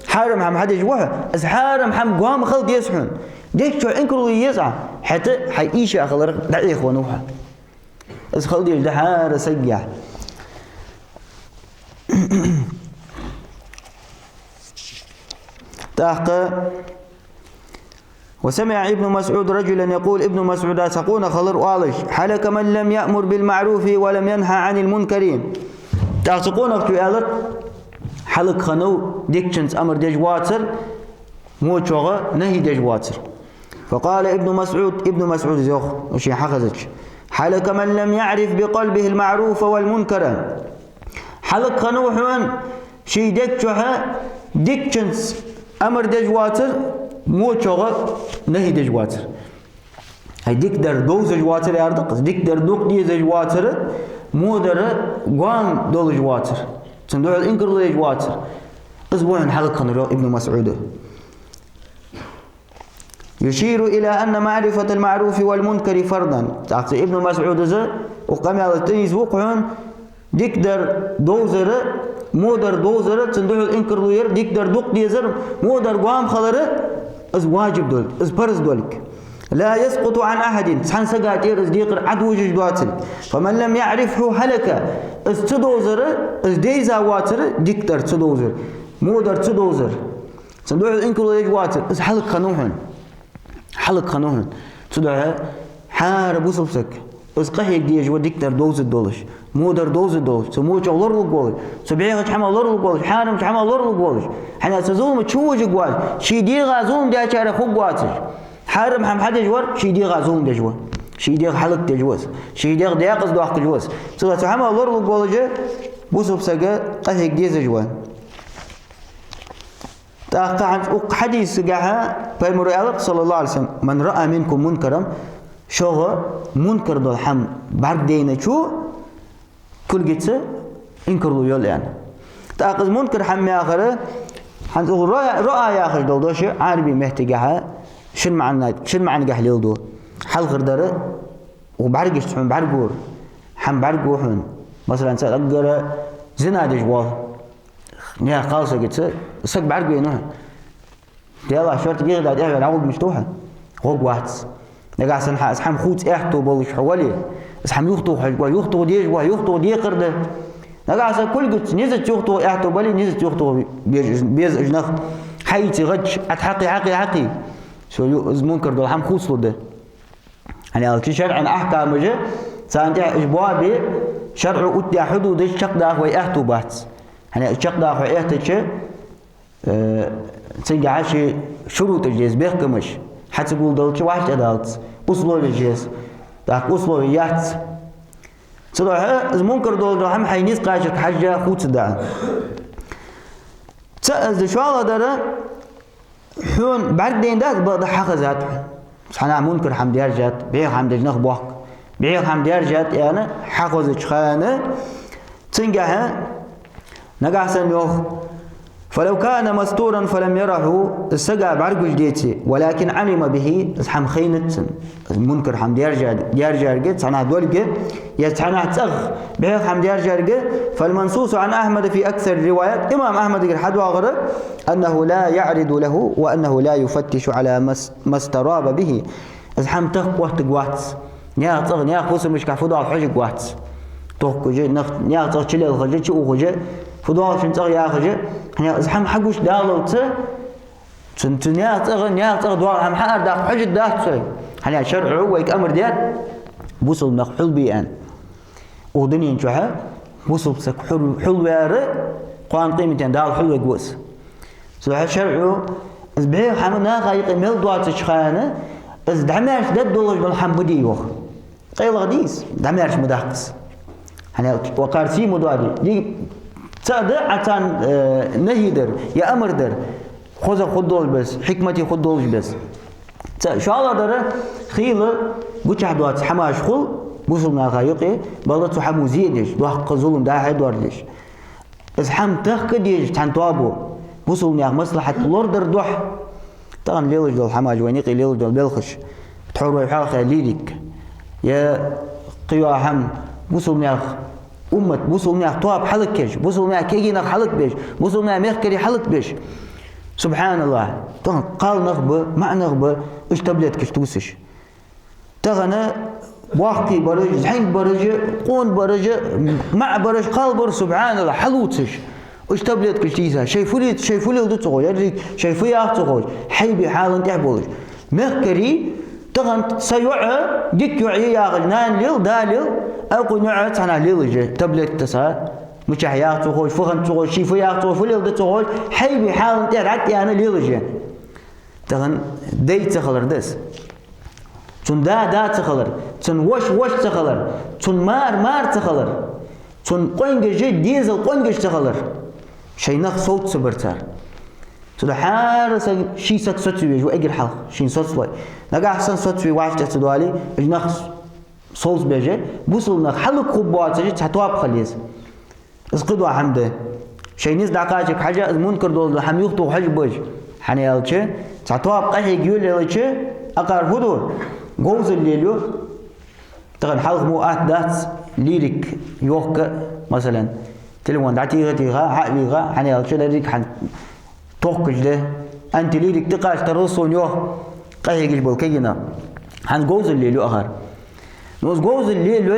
حارم حم حدج وح از حارم حم قوام خلد يسحن ديك شو إنكر يسعى حتى حيعيش أخلر دعي إخوانوها از خلد يجد حار سجع تحقق وسمع ابن مسعود رجلا يقول ابن مسعود سقون خلر والش حلك من لم يأمر بالمعروف ولم ينهى عن المنكر تحققون اختيالت حلق خنو ديكشنز أمر دجواتر مو شغى نهي دجواتر فقال ابن مسعود زوخ وشي حخزك حلق من لم يعرف بقلبه المعروف والمنكر حلق خنو حوان شي ديكشنز أمر دجواتر مو شغى نهي دجواتر هاي ديك در دوز جواتر ياردق ديك در دوق دي جواتر مو در قوام دول جواتر تندوع الإنكر لي جواتر أسبوع حلق خنو ابن مسعود يشير إلى أن معرفة المعروف والمنكر فرضا تعطي ابن مسعود ذا وقام على التنيس وقعون ديك در دوزر مو در دوزر تندوع الإنكر لير ديك در دوق ديزر مو در قوام خلره از واجب دول از برز دولك لا يسقط عن أحد سحن سقاتير از ديقر عدو جدواتر فمن لم يعرفه هلك از تدوزر از ديزا واتر ديك در تدوزر مو در تدوزر تندوع الإنكر لير واتر از حلق خنوهن تدوع حار بوصلسك قهيك ديج وديكتر دوز الدولش مودر دوز الدولش سموش أولر الجولش سبعيك حما أولر الجولش حارم حما أولر الجولش حنا سزوم تشوج جوال شي دي غازوم ده شارع خوجواتش حارم هم حد جوار شي دي غازوم ده جوار شي دي حلق ده جواز شي دي داقز دواق جواز سو حما أولر الجولش بوسب سجى قهيك ديز جوال تاقع حديث جاها بيمر الله صلى الله عليه وسلم من رأى منكم منكرا شو منكر دول حم بعدين شو كل جتة إنكروا يول يعني تأخذ منكر حم يا آخره حنقول رأى يا آخر دول دوشة عربي محتاجها شن معنى جهليل دو حل غردرة وبعرجش حن بعرجور حم بعرجوهن مثلا سأقدر زنا دجوال نيا خالصة جتة سك بعرجينه يلا شرط يغدى ده العود مفتوحة هو واتس نجا سنح أسحم خوت إحتو بولش حوالي أسحم يخطو ديج ويخطو دي قرده نجا سن كل جت نزت يخطو إحتو بالي نزت يخطو بيز أجنخ حيتي غش حقي شو منكر دول حم خوت صده يعني على شرع أحكام وجه سانتي إجبابي شرع أتى حدود الشق ده هو إحتو بات يعني الشق ده هو إحتش تيجي عشي شروط الجيز بيحكمش حتى تقول دولتش واحد أدالت أصله الجيز داك أصله يات صراحة المنكر دول هم حينيس قاشر حاجة خوت دا تأذ شو الله داره حون بعدين ده بعد حق ذات سبحان منكر حمد يرجت بيع حمد جنخ بوك بيع حمد يرجت يعني حق ذات خانة تنجح نجحسن يوخ فلو كان مستورا فلم يره السجع بعرق جديتي ولكن علم به اسحم خينت المنكر حمد يرجع رجت سنة دولجة يسحنا تأخ به حمد يرجع رجت فالمنصوص عن أحمد في أكثر الروايات إمام أحمد الحد وغيره أنه لا يعرض له وأنه لا يفتش على ما استراب به اسحم تأخ وقت قوات نيا تأخ نيا خوص مش كفوض على حاجة قوات تأخ جي نخ نيا تأخ شلل خجة شو خجة فضوال شن تأخ يا خجة يعني اسحم حقوش دالوت تنتنيا تأخ دوال هم حار داخل حاجة داخل يعني شرع ويك أمر ديات بوصل مخحول بيان ودنيا شوها بوصل بسك حلو ياري قوان قيمتين دال حلو جوز سو شرع إزبعي حمنا غايق ميل دوات شخانة إز دعمارش داد دولج بالحمودي يوخ قيل غديس دعمارش مداقس يعني وقارسي مدوادي دي تأذى عتان نهيدر يا أمر در خذ دول بس حكمتي خذ دول بس شو الله دره خيله بوش دوات حماش خل بوصلنا غايقي بلدت حمو زيدش دو حق ظلم ده حد وردش إذا حم تأكديش تان توابو بوصلنا مصلحة لوردر دوح طبعا ليلج دول حماج وينيقي ليلج دول بلخش تحور ويحاق ليلك يا قيوا حم بوصلنا أمة بوصلنا تواب حلق كيش بوصلنا كيجينا حلق بيش بوصلنا ميخكري حلق بيش سبحان الله طبعا قال نغبة مع نغبة إيش تبلت كش توسش تغنى واقي برج حين برج قون برج مع برج قال بر سبحان الله حلوتش إيش تبلت كش تيسا شيء فلي دو تقول يدري شيء فيا تقول حي بحال انت بولج ميخكري تغن سيوعى ديك يوعي يا غلنان ليل داليل أو نوعت أنا ليل تبلت تسا مش حياة تقول فخن تقول شيء فيا تقول فليل دو تقول حي بحال انت رعتي أنا ليل تغن دي تخلر دس تون دا تخلر تون وش تخلر تون مار تخلر تون قنجة ديزل قنجة تخلر شيء نخ صوت سبرتار تدا حارس شيء ستسوي جو أجر حلق شيء ستسوي نجا أحسن ستسوي واحد تدوالي نخ صوت بيجي بوصل نخ حلق خبوات تجي تحتواب خليز اسقدوا حمده شيء نز دعاجك حاجة المنكر دول هم يخطو حاجة بوج حنيالك تحتواب قحي يقول لك أقار هدو جوز الليلو تغن حلق مو دات ليرك يوك مثلا تلوان دعتيها حقيقة حنيالك ليرك حن توقج ده أنت ليرك تقاش ترصون يوه قحي يجبل كينا حن جوز الليلو أخر نوز جوز الليلو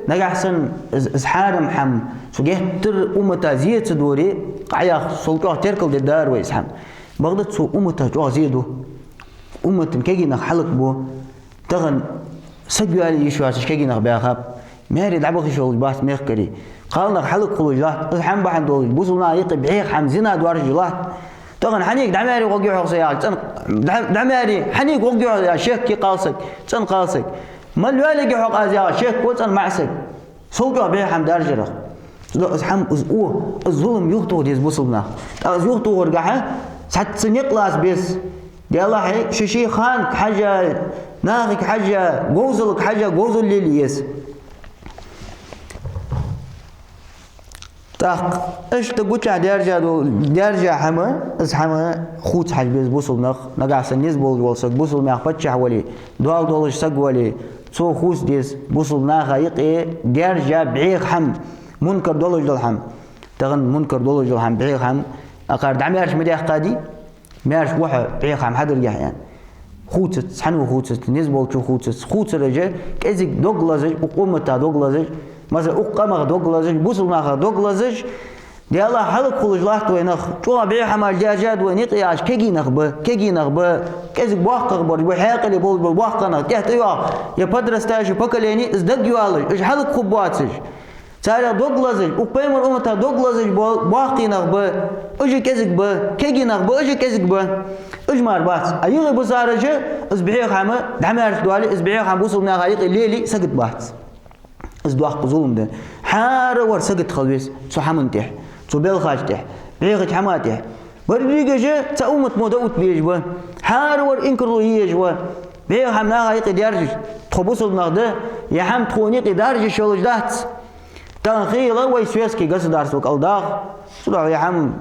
نجا أحسن إزحار محم شو جه تر أمتا زيد تدوري قايا سلطة تركل الدار ويسحم بغدت سو أمتا جو زيدو أمتا كينا حلق بو تغن سجل يشوف شيء نخبيه خاب ما يريد لعبة شغل باس ميخكري قالنا حلق خلوجات الحم بحن دول بوصلنا يقب عيق حمزنا دوار جلات طبعا حنيك دعماري وقع حقسيا دعماري حنيك وقع يا شيخ كي قالسك تن قالسك ما الوالي حق ازيا شيخ وتن معسك سوقا بيه حم دارجره حم الظلم يخطو ديز بوصلنا از يخطو ورقعه سات سنقلاس بس يا الله هيك شي خانك حاجه ناغك حاجه جوزلك حاجه جوزل ليليس تاق ايش تقولش درجة حما از حما خوت حاج بيز بوصل نقع سنيز بوصل بوصل ما فتش حوالي دوال دولش سقولي سو خوس ديز بوصل ناخا يقي درجة بعيق حم منكر دولش دول حم تغن منكر دولش دول حم بعيق حم اقار دعم يارش مديح قادي مارش وحا بعيق حم حدر يعني خوتت حنو خوتت نزبول شو خوتت رجع كازيك دوغلازج وقومتا دوغلازج مثلا أقامة دوغلازج بوصل ناخا دوغلازج دي الله حلق خلوج لاحت وينخ شو بيع حمال دجاجات وينقياش كيجي نخبه كازيك باخ بور بحاق اللي بول باخنا تحت يا بدرستاج بكليني ازدق يوالج ايش حلق خبواتج سارة دوغلازج وقيمر أمتا دوغلازج باقي نخبه اجي كازيك كيجي نخبه اجي كازيك اجمار باس ايغي بصارجه ازبعيق حما دعمارش دوالي ازبعيق حم بوصل ناخا يقي ليلي سقط باس ازدواخ بظلم ده حار ور سقط خلويس سو حمنتح سو بيلخاج تح بيغت حماتح بريقه جا تأومت مودوت بيجوا حار ور انكرو يجوا بيغ حمناها يقي دارج تخبوصل نغده يا حم تخونيقي دارج شولج دات تنخيله ويسويسكي قصدار سوق الداغ سوق يا حم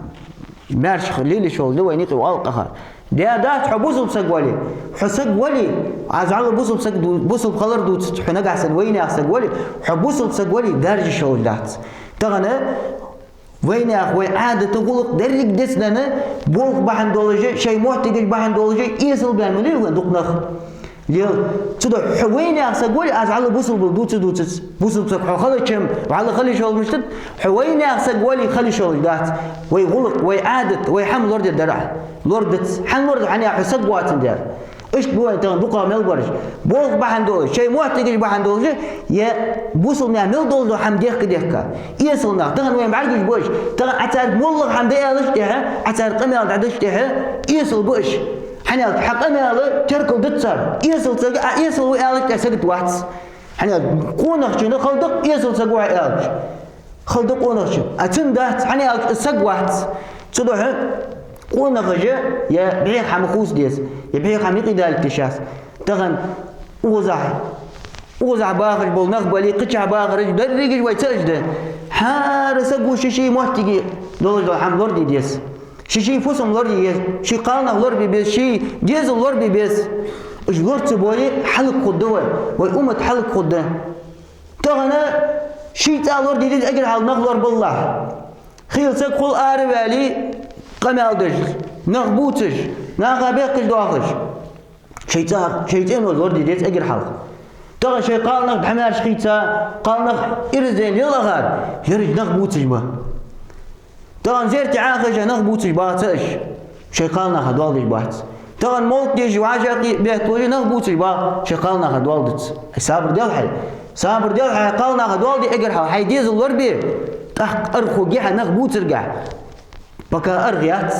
مارش خليلي شولج دو وينيقي والقها دات حبوصل بسقولي حسقولي عزعل بوصل بسق بوصل بخلر دوت حنق احسن وين احسقولي حبوصل بسقولي دارج شول دات تغنى وين يا اخوي عاده تقول درك دسنا بوق بحن دولجه شيء محتاج بحن دولجه يصل بين منين وين دقنخ ليل تدو حوين يا احسقولي عزعل بوصل بدوت بوصل بسق خليشم وعلى خلي شول مشتت حوين يا احسقولي خلي شول دات وي غلق وي عاده وي حمل ورد الدرع لوردت حن ورد حني حسق واتن دار ايش بو انت بقى ميل برج بوق بحن دول شيء محتاج بحن دول يا بوصل نعمل دول حمديك ديك يصلنا تغن وين بعرفش بوش تغن عتار مولغ حمديه لشتها عتار قمل عدشتها يصل بوش حنا حق امال تركل دتصر يصل وقالك سقط واحد حنا قونخ شنو خلدق يصل سقوا قالك خلدق قونخ اتندات حنا سق واحد صدح قونخ جا يا بيع حمخوس ديس يا بيع حميقي دال تشاس تغن وزع باخر بول نخبلي قطع باخر دريج ويتسجد حار سقوا شي محتقي دول حم لوردي ديس شي فوسم لوردي يس شي قالنا لوربي بس شي جيز لوربي بس اش لورت بولي حلق قدوه والامه حلق قده تغنى شي تاع لوردي دي اجر على نغلور بالله خيل سقول اربالي قمال دج نغبوتش نغبيقش دواخش شيطان لوردي دي اجر حلق تغنى شي قالنا بحماش خيتا قالنا ارزين يلا غاد يرج نغبوتش ما تغن زيرتي عاخجة نغبوتش باتش شيقالنا هدوالدش بات تغن مولت ديجي وعاجاقي بيهتولي نغبوتش با شيقالنا هدوالدت صابر ديال حي قالنا هدوالدي اقرحا حي ديز الوربي تحق ارخو جيحا نغبوتش رقع بكا ارغيات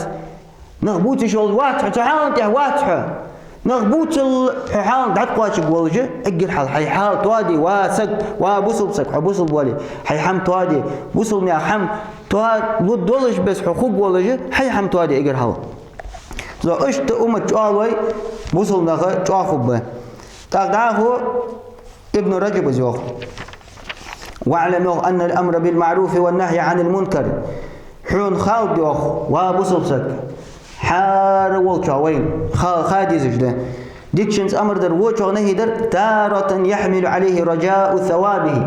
نغبوتش والواتح تعاون تح واتح نغبوتش الحال دعت قواتش بولجة اقرحا حي حال توادي واسق وبوصل سق حبوصل بولي حي حم توادي بوصل ميا حم تواد لود دولش بس حقوق ولجة حي حم توادي اقر هوا زو اشت امة جوالوي بوصل نخا جوافب تاقدعه ابن رجب زوخ واعلموا ان الامر بالمعروف والنهي عن المنكر حون خالد يوخ وبوصل سك حار والشاوين خادي زجده ديكشنز امر در وچو نهي در تارة يحمل عليه رجاء ثوابه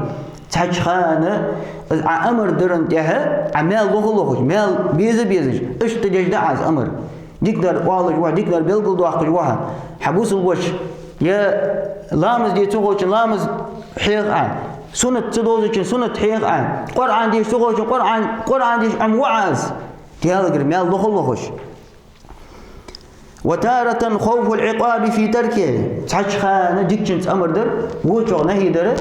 تحج خانه امر درنتها عمال لوخ مال بيزج ايش تجد عاز امر ديقدر والج واحد ديقدر بيلقل واحد واحد حبوس الوش يا لامز دي توغوش لامز حيق عن سنة تدوزك سنة حيق عن قرآن دي توغوش قرآن دي ام وعاز تيالقر مال لوخ وتارة خوف العقاب في تركه تحش خانة ديكشنز أمر در ووشو نهي در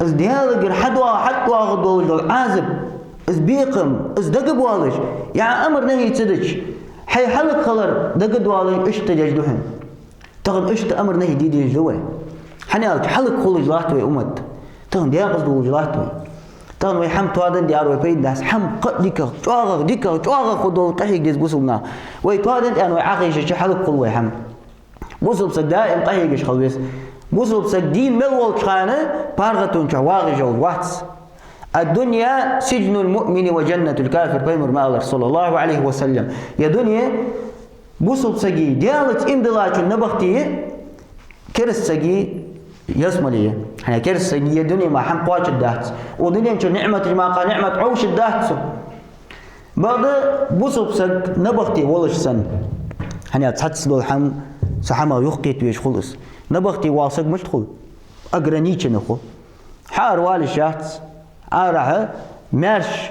از ديالغر حدوا غدول عازب از بيقم از دقب والش يعني أمر نهي تدش حي حلق خلر دقد والش اشت ججدوهن تغن اشت أمر نهي دي جدوه حنيالك حلق خلج لاتوي أمد تغن دياغز دول جلاتوي تغن وي حم توادن ديارو بيد ناس حم قد ديكا خدول قحيق ديز بوصلنا وي توادن يعني وي عاقيش حلق خل وي حم بوصل بسك دائم قحيقش خلويس بوصل بسك دين ملول خانه بارغتون شواغي جول واتس الدنيا سجن المؤمن وجنة الكافر بيمر ما الله صلى الله عليه وسلم يا دنيا بوصل بسكي ديالت اندلاج النبختي كرس سكي يسمليه يعني كرس سكي الدنيا ما حم قواش الدهت ودنيا انشو نعمة ما قا نعمة عوش الدهت بعد بوصل بسك نبختي ولش سن يعني تحدث دول حم سحما يخقيت ويش خلص نبختي واثق مش تدخل اقرانيتش نخو حار والي شات عارها مارش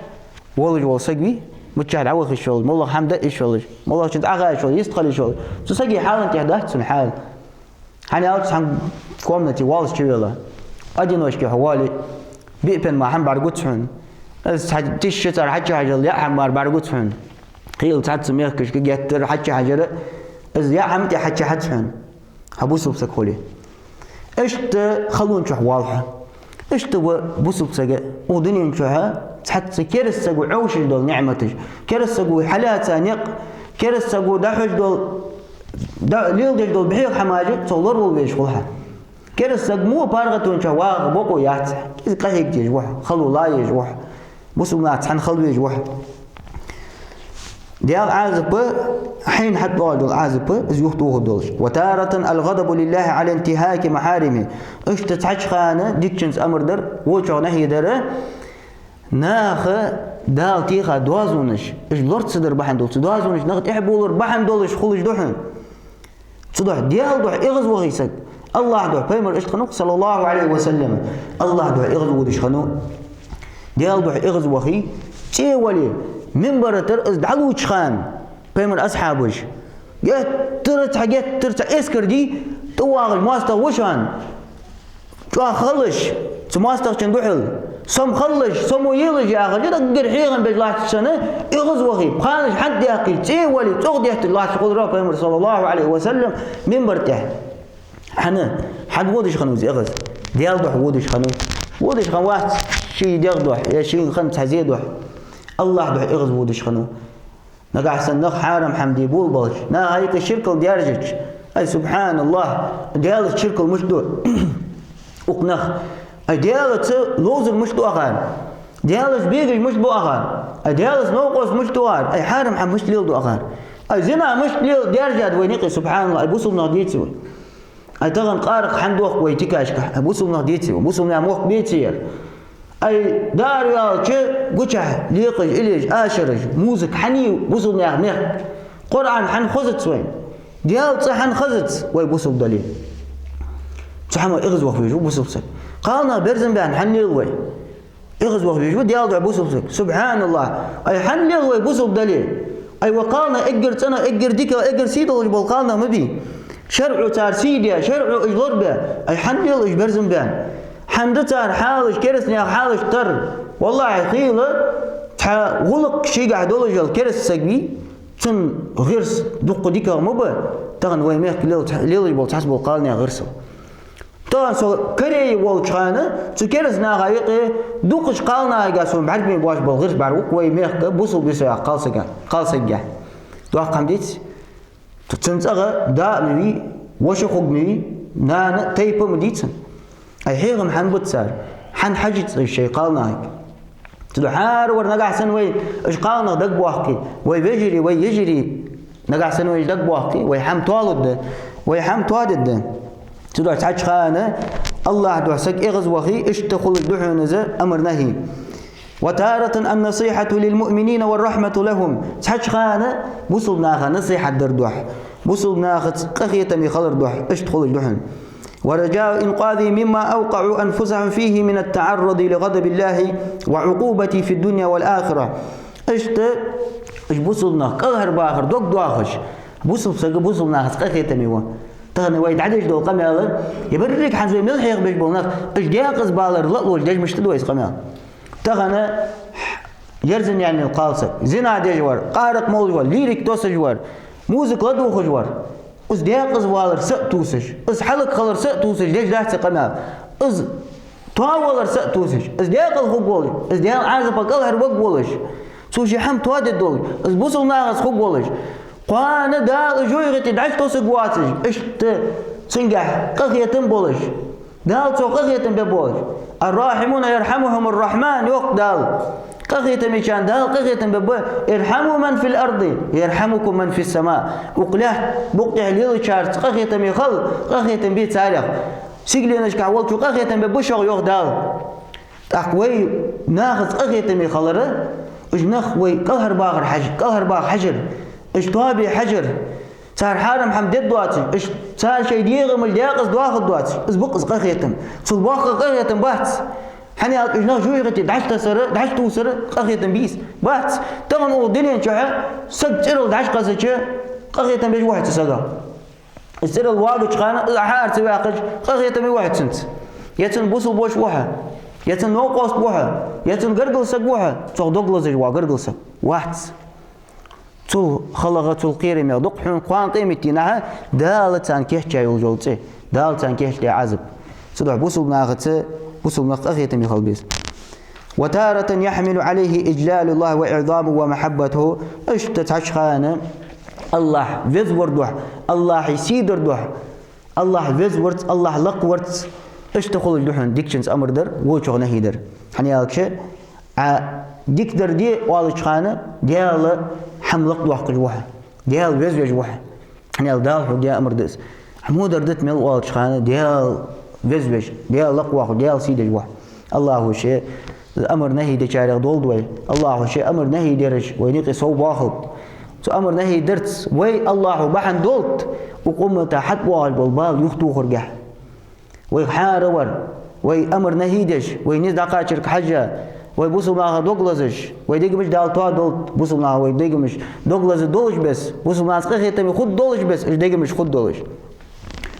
ولج والسقي متشعر عوخ الشغل والله حمد الشغل والله كنت اغا الشغل يستقل الشغل تسقي حال انت هدات سن حال hani alts han community walls chewela adinosh ke hawali bipen ma han bargutsun as tishtar hajja hajal ya han bargutsun qil tat smekh ke getter hajja hajara az ya hamti hajja hajhan habusub sakoli اشت خلون شو واضحه اشت بوسب سجى ودنيا شوها تحت كرس سجو عوش دول نعمتش كرس سجو حالات نق كرس سجو دحج دول ليل دول بحيق حماجه تصور وبيش خلها كرس سج مو بارغتون شو واغ بوكو يات إذا قهيق يجوح خلو لا يجوح بوسب نات حن خلو يجوح ديال عازب حين حتى دول عازب زيوختوه دولش وتارة الغضب لله على انتهاك محارمه اش تتحج خانه ديكشنز امر در وچو نهي در ناخ دال تيخا دوازونش اش لورد صدر بحن دول دوازونش نغت احبولر بحن دولش خلج دوحن صدح ديال دوح اغز وغيسك الله دوح بيمر اش خنوق صلى الله عليه وسلم الله دوح اغز ودش خنوق ديال دوح اغز وغي تي ولي منبر تر از دعوش خان بيمر اصحابش جت ترت اسكر دي تواغل ماستر وشان شو خلش ماستر شندوحل سم خلش سم يلج يا اخي دقر حيغن بجلاش سنه يغز وغيب خانش حد ياكل تي ولي تغديت الله شغل رب بيمر صلى الله عليه وسلم منبر تحت حنا حد ودش خنوز يغز ديال دوح ودش خن واحد شي يغدوح يا شي خن تزيدوح الله دوح اغز ودش خنو نقع سنخ حارم حمدي بول بلش نا هيك الشركة ديارجك اي سبحان الله ديالة الشركة مش دو اقنخ اي ديالة لوزر مش دو اغان ديالة بيجي مش دو اغان اي ديالة نوقف مش دو اغان اي حارم حم مش ليل دو اغان اي زنا مش ليل ديارجة وينيقي سبحان الله اي بوصل نهديتي اي تغن قارق حندوق ويتكاشك اي بوصل نهديتي بوصل نعموق بيتير اي دار يا شي قچه ليقج اليج اشرج موزك حني بوصل نعمه قران حن خزت وين ديال صحن خزت وي بوصل دليل صحما اغز وخيج بوصل قالنا برزن بان حني وي اغز وخيج ديال بوصل سبحان الله اي حني وي بوصل دليل اي وقالنا اجر سنه اجر ديك اجر سيد قالنا مبي شرع تارسيديا شرع اجلربه اي حني اج برزن بان حندتار حالش كرسني حالش تر والله خيله غلق شي قاعد دولجل كرس سقبي تن غيرس دق ديكا مبا تغن وي ميخ ليل بول تحسب قالني غيرسو طبعا سو كري وول خانه سو كرس نا غايقي دوقش قالنا قاسون بعد مي باش بول غير بعد وي ميخ بوصل بيسا قالسقا دو قمديت تنصغ دامي وش خغمي نانا تيبو مديتن اي حيغم حن بتسار حن حجت الشيء قالنا هيك تلو حار ور نقع سنوي اش قالنا دق بوحكي وي بيجري وي يجري نقع سنوي دق بوحكي وي حم توالد وي حم توادد تلو تحج خانه الله دو سك اغز وخي اشتخل دحون ز امر نهي وتارة النصيحة للمؤمنين والرحمة لهم تحج خانه بوصلنا نصيحة دردوح بوصلنا قخية مي خلر دوح اشتخل دحون ورجاء إنقاذي مما أوقعوا أنفسهم فيه من التعرض لغضب الله وعقوبته في الدنيا والآخرة اشت بوصلنا قهر باخر دوك دواخش بوصل سق بوصل ناس قخيت ميوا تغني وايد عدج دو قمال يبرك حنزوي من الحيق بيج بولناك اش دياقز بالر لا ولا ديج مش تدويس قمال تغنى يرزن يعني القالصة زنا ديجوار قارق مولجوار ليريك توسجوار موزيك لدو خجوار اس دياقز بالر سأتوسج اس حلق خلر سأتوسج ديج داحت قمال اس تواولر سأتوسج اس دياقل خقولج اس دياق عازب قال هربق بولج سوشي حم توادد دولج اس بوصل ناغز خقولج قوانا دال جويغتي دعش توسج واتج اشت سنجح قخيتن بولج دال تو قخيتن ببولج الراحمون يرحمهم الرحمن يوق دال قخيتن ميشان دال قخيتن ببولج ارحموا من في الارض يرحمكم من في السماء وقلاه بقع ليل شارت قخيتن ميخل قخيتن بيت سارق سيجلينش كعولتو قخيتن ببوشغ يوق دال اقوي ناخذ قخيتن ميخلره اجنخ وي قهر باغر حجر قهر باغ حجر اش طابي حجر صار حارم حمد دواتي اش صار شي ديغم الدياقس دواخذ دواتي اس بقص قخيتم صل باخ قخيتم بات حني اجنا جويغتي دعشت سر دعشت وسر قخيتم بيس بات تمن ودنيا شحه سجل دعش قسچ قخيتم بيج واحد سغا السر الواقع قانا حار تواقج قخيتم واحد سنت يتن بوصل بوش وها يتن نو قوس وها يتن قرقل سق وها تو دوغلز وا قرقل سق واحد تو خلقت القيرم يدق حين قوان قيمتنا دالتان كيح جاي الجولتي دالتان كيح لي عزب صدع بوصل ناغته بوصل ناغته يخل بيس وتارة يحمل عليه إجلال الله وإعظامه ومحبته اشتتعش خانه الله فيزور دوح الله يسيدر دوح الله فيزورت الله لقورت اشتخل الدحن ديكشنز أمر در ووشغ نهيدر حني هالشيء ديكدر دي والش خانه ديال حملق دوح جوها ديال فيزور جوها حني الدال ديال أمر دس حمود ردت مل والش خانه ديال فيزور ديال لقوه ديال سيد جوها الله شيء الأمر نهي دشارع دول دوي الله شيء أمر نهي درج وينيق صوب واحد تو أمر نهي درت وي الله بحن دولت وقوم تحت وال بالبال يختو خرجه وي حارور وي أمر نهي دش وي نزد قاشرك حاجة وي بوصل معها دوغلازش وي ديك مش دالتوا دولت بوصل معها وي ديك مش دوغلاز دولش بس بوصل معها سقيت تمي خد دولش بس إيش ديك مش خد دولش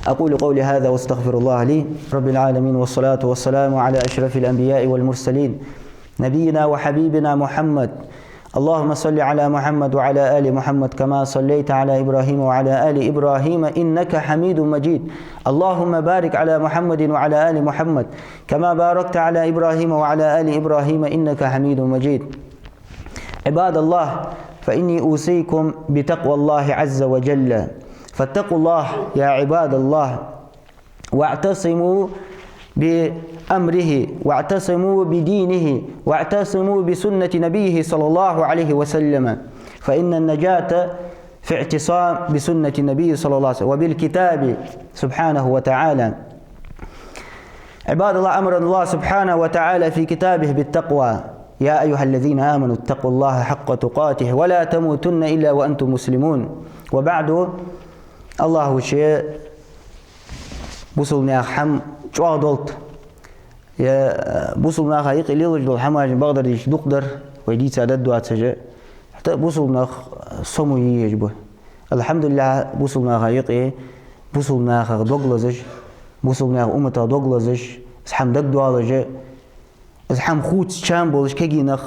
أقول قولي هذا واستغفر الله لي رب العالمين والصلاة والسلام على أشرف الأنبياء والمرسلين نبينا وحبيبنا محمد اللهم صل على محمد وعلى آل محمد كما صليت على إبراهيم وعلى آل إبراهيم إنك حميد مجيد اللهم بارك على محمد وعلى آل محمد كما باركت على إبراهيم وعلى آل إبراهيم إنك حميد مجيد عباد الله فإني أوصيكم بتقوى الله عز وجل فاتقوا الله يا عباد الله واعتصموا بأمره واعتصموا بدينه واعتصموا بسنة نبيه صلى الله عليه وسلم فإن النجاة في اعتصام بسنة النبي صلى الله عليه وسلم وبالكتاب سبحانه وتعالى. عباد الله أمر الله سبحانه وتعالى في كتابه بالتقوى يا أيها الذين آمنوا اتقوا الله حق تقاته ولا تموتن إلا وأنتم مسلمون. وبعد الله شيء بوصلنا حم شو دولت يا بوصلنا خايق اللي وجد الحماج بقدر يقدر ويدي تعدد دوات سجى حتى بوصلنا صمو يجبه الحمد لله بوصلنا خايق بوصلنا خا دوغلازج بوصلنا أمة دوغلازج اسحم دق دوالج اسحم خوت شامبولش كجينخ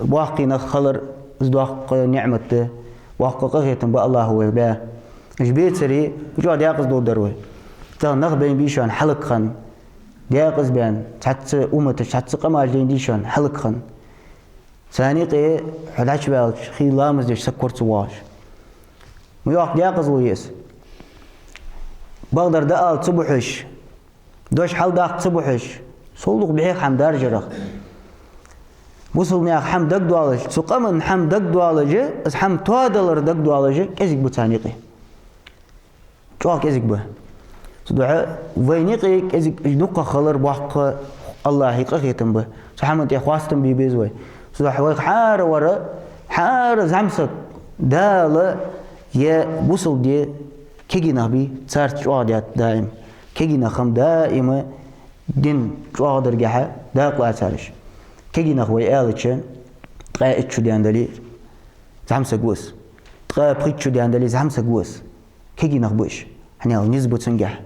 باقينخ خلر ازدواق نعمته واقع قهيتن بأ الله هو باه جبيت سري وجود ياقص دول دروي تان نخ بين بيشان حلق خن ياقص بين تحت أمة تحت قماش دين ديشان حلق خن ثاني قي حلاش بالش خي لامز ديش سكر سواش ميوق ياقص ويس بقدر دقال صبحش دوش حل داق صبحش صولق بحيق حمدار جرخ وصلنا حم دق دوالج سقمن حم دق دوالج اس حم توادلر دق دوالج كزيك بتانيقي جوك كزيك به صدع وينيقي كزيك نقة خلر باق الله يقيتم به سحمت يخواستم بيبيزوي صدع ويق حار ورا حار زمسك دال يا وصل دي كيجي نبي صار جواديات دائم كيجي نخم دائما دين جوادر جحا داق لا تارش كيجي نخوي آلتشن تقايت شو ديان دليل زعم سجوس تقا بريتشو دي عندليز همسة جوس كيجي نخبوش هنيا نسبة تنجح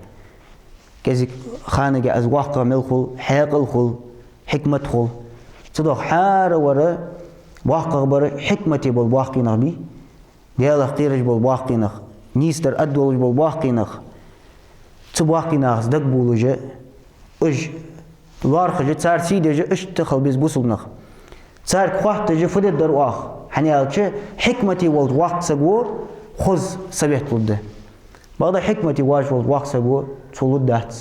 كذي خانة از واقع ملخل حياق الخل حكمة خل صدق حار ورا واقع بر حكمتي بالواقع نبي ديال خيرج بالواقع نخ نيستر أدول بالواقع نخ تواقع نخ دق بولوجة إج الوارخ جت صار سيدة جت إيش تخل بيز بوصل نخ صار كواحد جت فدت درواخ هنيا شيء حكمتي والواقع سجوا خذ سبيت لده بعض حكمتي واجب والواقع سجوا تولد دات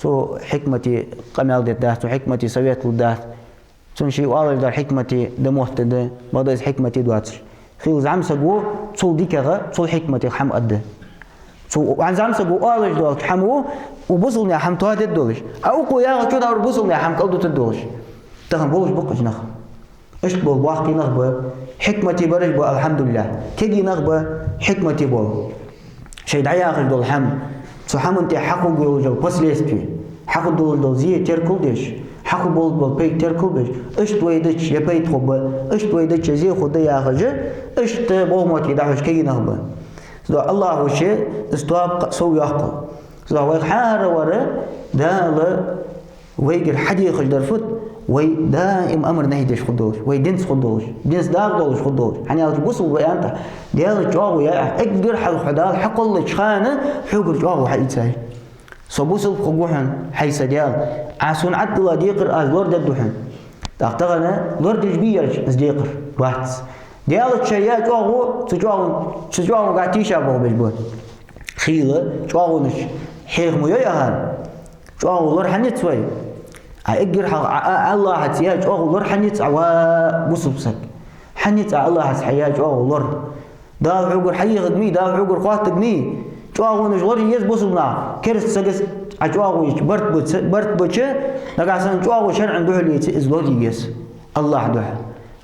تو حكمتي قمال دات وحكمتي سبيت لده تنشي وعلى دار حكمتي دموت ده بعض حكمتي دواتش خيل زعم سجوا تول ديكها تول حكمتي حم قده تو عن زعم سجوا على دار حمو وبوصلني حم توهد الدولش أو قويا كذا وربوصلني حم قلدو تدولش تهم بولش بقش نخ إيش بول واقي نخبة حكمتي برج بول الحمد لله كذي نخبة حكمتي بول شيء دعيا آخر دول حم سو حم أنت حقو جول جو بس ليستوي حقو دول زي تركل ديش حقو بول بي تركل ديش إيش تويدش يبيت خبة إيش تويدش زي خد يا آخر إيش تبغى ما تدعوش كذي نخبة الله هو شيء استواب سوي أقل زاوية حارة ورا دالة ويجر حدي خجدر فت وي دائم أمر نهيدش خدوش وي دنس خدوش دنس داغ دولش خدوش يعني هذا بوصل بيانته ديال جاو يا أقدر حل حدال حق الله شخانة حقر جاو حيتساي صبوصل خجوحن حيس ديال عسون عد الله ديقر لورد الدوحن تأختغنا لورد جبير زديقر باتس ديال الشيء جاو قاعد أبو بالبول خيلة جاونش حيغ مياهان جاو لور حنيت سوي أقدر الله حتيا جاو لور حنيت عوا بوسبسك حنيت الله حتيا جاو لور دا عقر حي غدمي دا عقر قاتك مي جاونش لور يز بوسبنا كرس سجس عجاوش برت بتش نقاسن جاو شن عنده اللي إزلور يس الله ده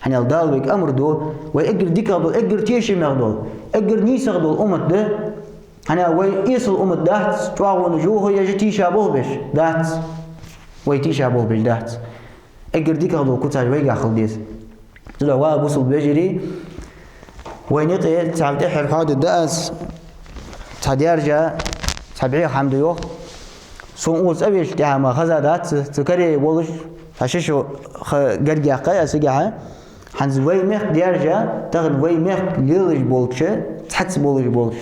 يعني الدالك أمر دو وأقدر ديكادو أقدر تيشي مغدو أقدر نيسغدو أمت ده أنا وي يصل أمت دات جاو نجوه يجي تيشابه بش دات وي تيشابه بش دات أقدر ديكادو كتاج ويجا خلديس تلا واب وصل بجري وينقي تعبتي حرحاد الدأس تديرجا تبعي حمد يوخ سونوس أبيش تهما خزادات تكري ولش فششو قرجع قياس جاها حنز وي مخ ديرجا تغل وي مخ ليلج بولشة تحس بولش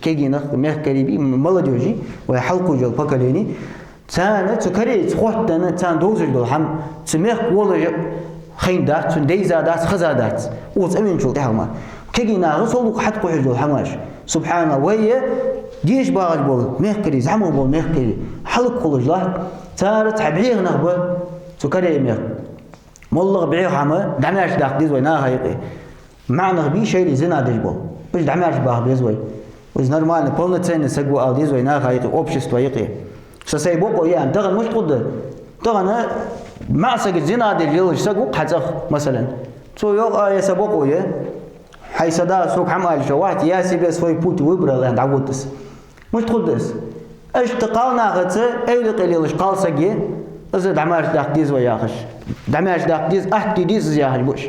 كيجي نخ مخ قريبي ملديوجي ويحلقوا جل بكاليني تانا تكري تخوت تانا تان دوزج دول حم تمخ ولج خين دات تنديزا دات خزادات وز أمين شو تهما كيجي ناغسول حد قحج دول حماش سبحان الله ويا ديش باغج بول مهكري زعمو بول مهكري حلق خلج له تار تعبيغ نهبه تكري ميغ مولغ بعيغ حما دعماش داق ديزوي نا هايقي معنى بي شيء اللي زنا دجبو باش دعماش باغ بيزوي وز نورمال بولنا تسين سقو او ديزوي نا هايقي اوبشستو يقي سسي بوكو يان تغن مش قد تغن مع سق زنا دجيل سقو حتخ مثلا تو يوق يا سبوكو يا حي صدا سوق حمال شوات يا سيبس فوي بوتي ويبرا لاند عودس مش تقدس ايش تقالنا غتسه ايلي قليلش قال سقي ازد عماش داق ديز وياخش دعماش داق ديز احتي ديز ياخش بوش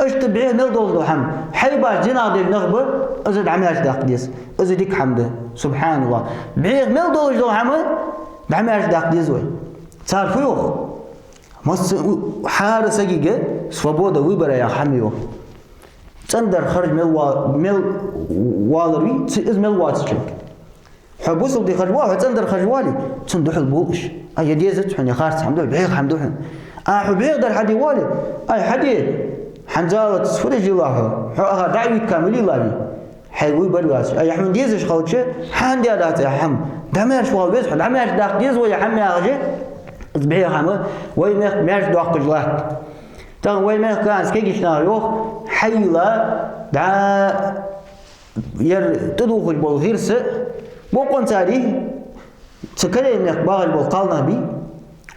ايش تبعيه نلدول حم حي باش جنا ديال نغبه ازد عماش داق ديز ازد ديك حمده سبحان الله بعيه نلدول دول حم دعماش داق ديز وي صار فيوخ مس حار سقيقه سوبودا ويبرا يا حميو تندر خرج مل والروي از مل واتشك حبوس ودي خرجوها تندر خرجوالي تندح البوش اي ديزت حني خارج حمدو بعيق حمدو حن حبيق در حدي والي اي حدي حنزاله تسفرج الله حقها دعوي كاملي لابي حيوي برواس اي حمد ديزش خلچه حن دي دات يا حم دمر شو بس دمر داق ديز ويا حم يا غجي بعيق حم وي ماش داق جلات تان وي ما كان سكيش ناروخ حيلا دا ير تدوخ بالغيرس بوقن تاري تكلم انك باغي بالقالنا بي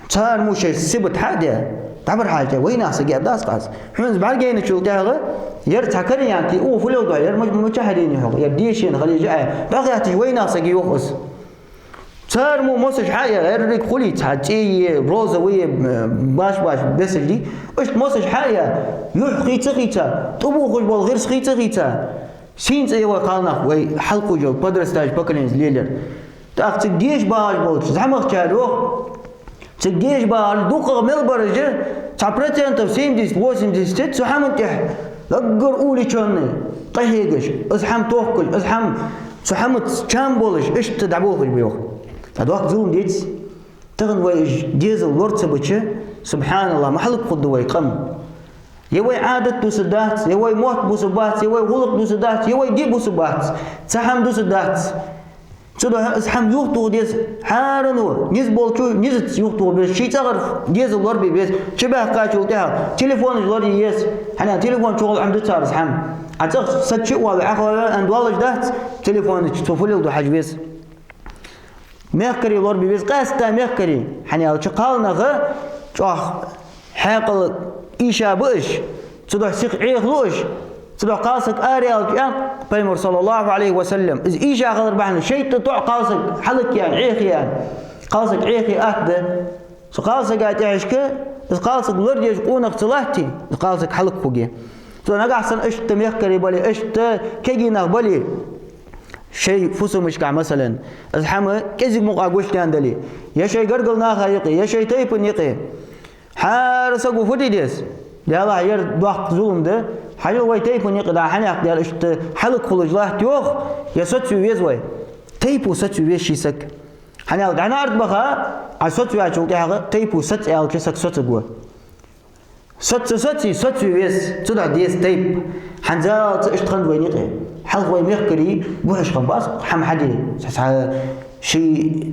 صار موش سبت حاجه تعبر حاجه وين اسقي داس قاس حنز بعرقين شو تاغه ير تكلم يعني او فلو دا ير مجاهدين يحق ير ديشين خلي جاي باغي وين اسقي يوخس صار مو موسش حاجة غير خليت حاجة روزة ويا باش بس اللي إيش موسش حاجة يحقي خيتا طبوخ بول غير خيتا سين زي وقالنا وي حلقو جو بدرس تاج بكرينز ليلر تاخ تجيش باش بول زعما خارو تجيش بال دوقة ملبرجة تعبرتين تفسيم ديس واسم ديس تت سحمن تح لقر أولي شوني طهيقش أزحم توكل أزحم سحمت كم بولش إيش تدعبوه بيوخ هذاك زوم ديت تغن ويج ديزل ورد سبتشة سبحان الله محلك قدوة قم يوي عادة دوسدات يوي موت بوسبات يوي غلق دوسدات يوي جيب بوسبات سحم دوسدات تدا اسحم يوختو ديز حارنو نيز بولچو نيز يوختو بس شي تغر ديز لور بي بس شبه قاچو تاع تليفون لور يس حنا تليفون شغل عند تار اسحم اتخ سچ ولا اخو اند والله دات تليفون تشوفوا له حاج بس ميكري لور بي بس قاستا ميكري حنا قالنا غ چوخ حاقل ايشا بش تدا سيق عيخلوش تبع قاصك آريال جان بيمر صلى الله عليه وسلم إذا إيش آخر بحنا شيء تطع قاصك حلك يعني عيخ يعني قاصك عيخي أكده قاصك أتعشك إذا قاصك لرجع قونك صلاحتي قاصك حلك فوقي نقع سن إشت ميكري بالي إشت كيجينا بالي شيء فسو مشكع مثلا إذا حما كذي مقع قوش تاندلي يا شيء قرقل ناخا يقي يا شيء تيبن يقي حارسك وفدي ديس ده الله ير دوق ظلم ده حاجة واي تيبون يقدر حناق ديال إشت حلق خلوج له تيوخ يسوت ويز واي تيبو سوت ويز شيسك حناق دعنا أرد بخا عسوت ويا شو تيها تيبو سوت أو كيسك سوت جوا سوت ويز تدا ديس تيب حنزال إشت خند وين يقي حلق وين يقري بوهش خنباس حم حدي شيء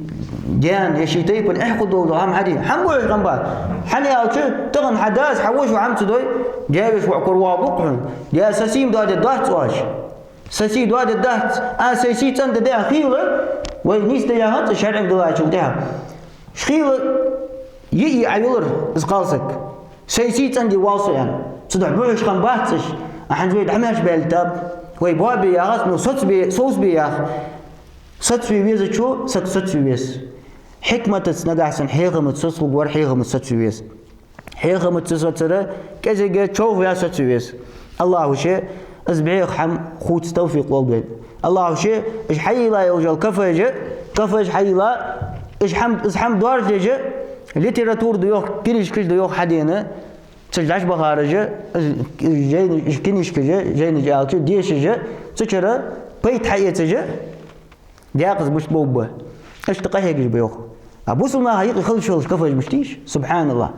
جان يا شيء تيبون إحكوا دول هم حدي حم بوهش خنباس حناق شو تغن حداس حوش وعم تدوي جايش وعكر وابقهم يا سسيم دواد الدهت واش سسي دواد الدهت سسي تند ده خيله ونيس ده هات شرع دلها شو ده خيله يي عيولر اسقالسك سسي تند واصل يعني صدق بوش كان باتش احنا جوي دحماش بالتاب وي بابي يا غاس نو صوص بي يا صوت في ويز شو صوت في ويز حكمة تسنقع سن حيغم تصصق ور حيغم صوت في ويز حيغم تصصره كذا جت شوف يا ستويس الله شيء أزبعيق حم خوت توفيق والبيت الله شيء إيش حي لا يوجد كفج حي لا إيش حم دوار جه ليتراتور ديوخ كينيش كيش ديوخ حدينا تجلش بخارجه جاي كينيش كجه جاي نجالك ديش جه تشرى بيت حياته جه دياقز مش بوبه إيش تقهيج بيوخ أبوس ما هيق يخلص شغل كفج مشتيش سبحان الله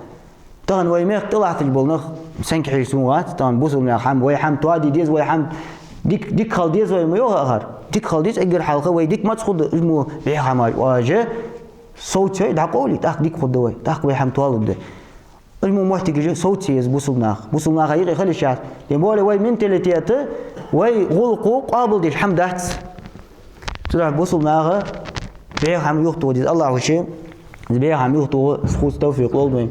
طبعا ويميخ طلعت البولنخ سنك حيسوات طبعا بوصل من حم وي حم توادي ديز وي حم ديك خال ديز وي ميوه اخر ديك خال ديز اجر حلقه وي ديك ما تخد اسمه بيع حماج واجه صوت شيء دعقولي تاخ ديك خد وي تاخ وي حم توالد ده اسمه محتاج صوت شيء بوصل ناخ يقي خلي شات يقول وي منتاليتيته وي غلقو قابل ديش حم دات تروح بوصل ناخ بيع حم يخطو ديز الله وشي بيع حم يخطو سخوت توفيق والله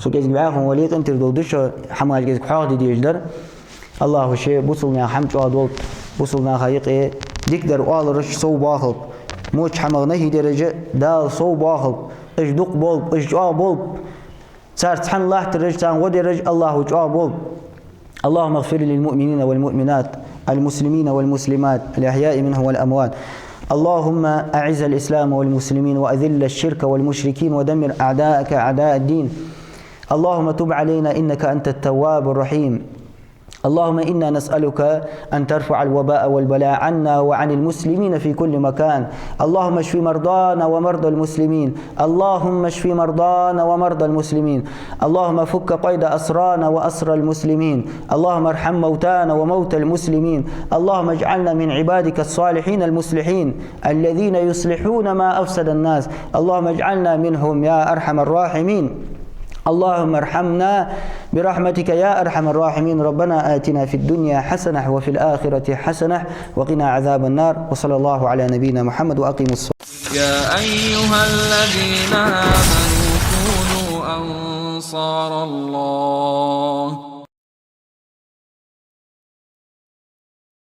سو كيز معاهم وليد انت دودش حماج كيز حاضي ديجدر الله شيء بوصلنا حمد عدول بوصلنا خيق ديكدر وال رش صو باخل موش حمغنا هي درجه دال صو باخل اش دق بول اش جا بول صار سبحان الله ترجتان ودرج الله جا بول اللهم اغفر للمؤمنين والمؤمنات المسلمين والمسلمات الاحياء منهم والاموات اللهم اعز الاسلام والمسلمين واذل الشرك والمشركين ودمر اعداءك اعداء الدين اللهم تب علينا إنك أنت التواب الرحيم اللهم إنا نسألك أن ترفع الوباء والبلاء عنا وعن المسلمين في كل مكان اللهم اشف مرضانا ومرضى المسلمين اللهم اشف مرضانا ومرضى المسلمين اللهم فك قيد أسرانا وأسر المسلمين اللهم ارحم موتانا وموتى المسلمين اللهم اجعلنا من عبادك الصالحين المصلحين الذين يصلحون ما أفسد الناس اللهم اجعلنا منهم يا أرحم الراحمين اللهم ارحمنا برحمتك يا أرحم الراحمين ربنا آتنا في الدنيا حسنة وفي الآخرة حسنة وقنا عذاب النار وصلى الله على نبينا محمد وأقيموا الصلاة. يا أيها الذين آمنوا كونوا أنصار الله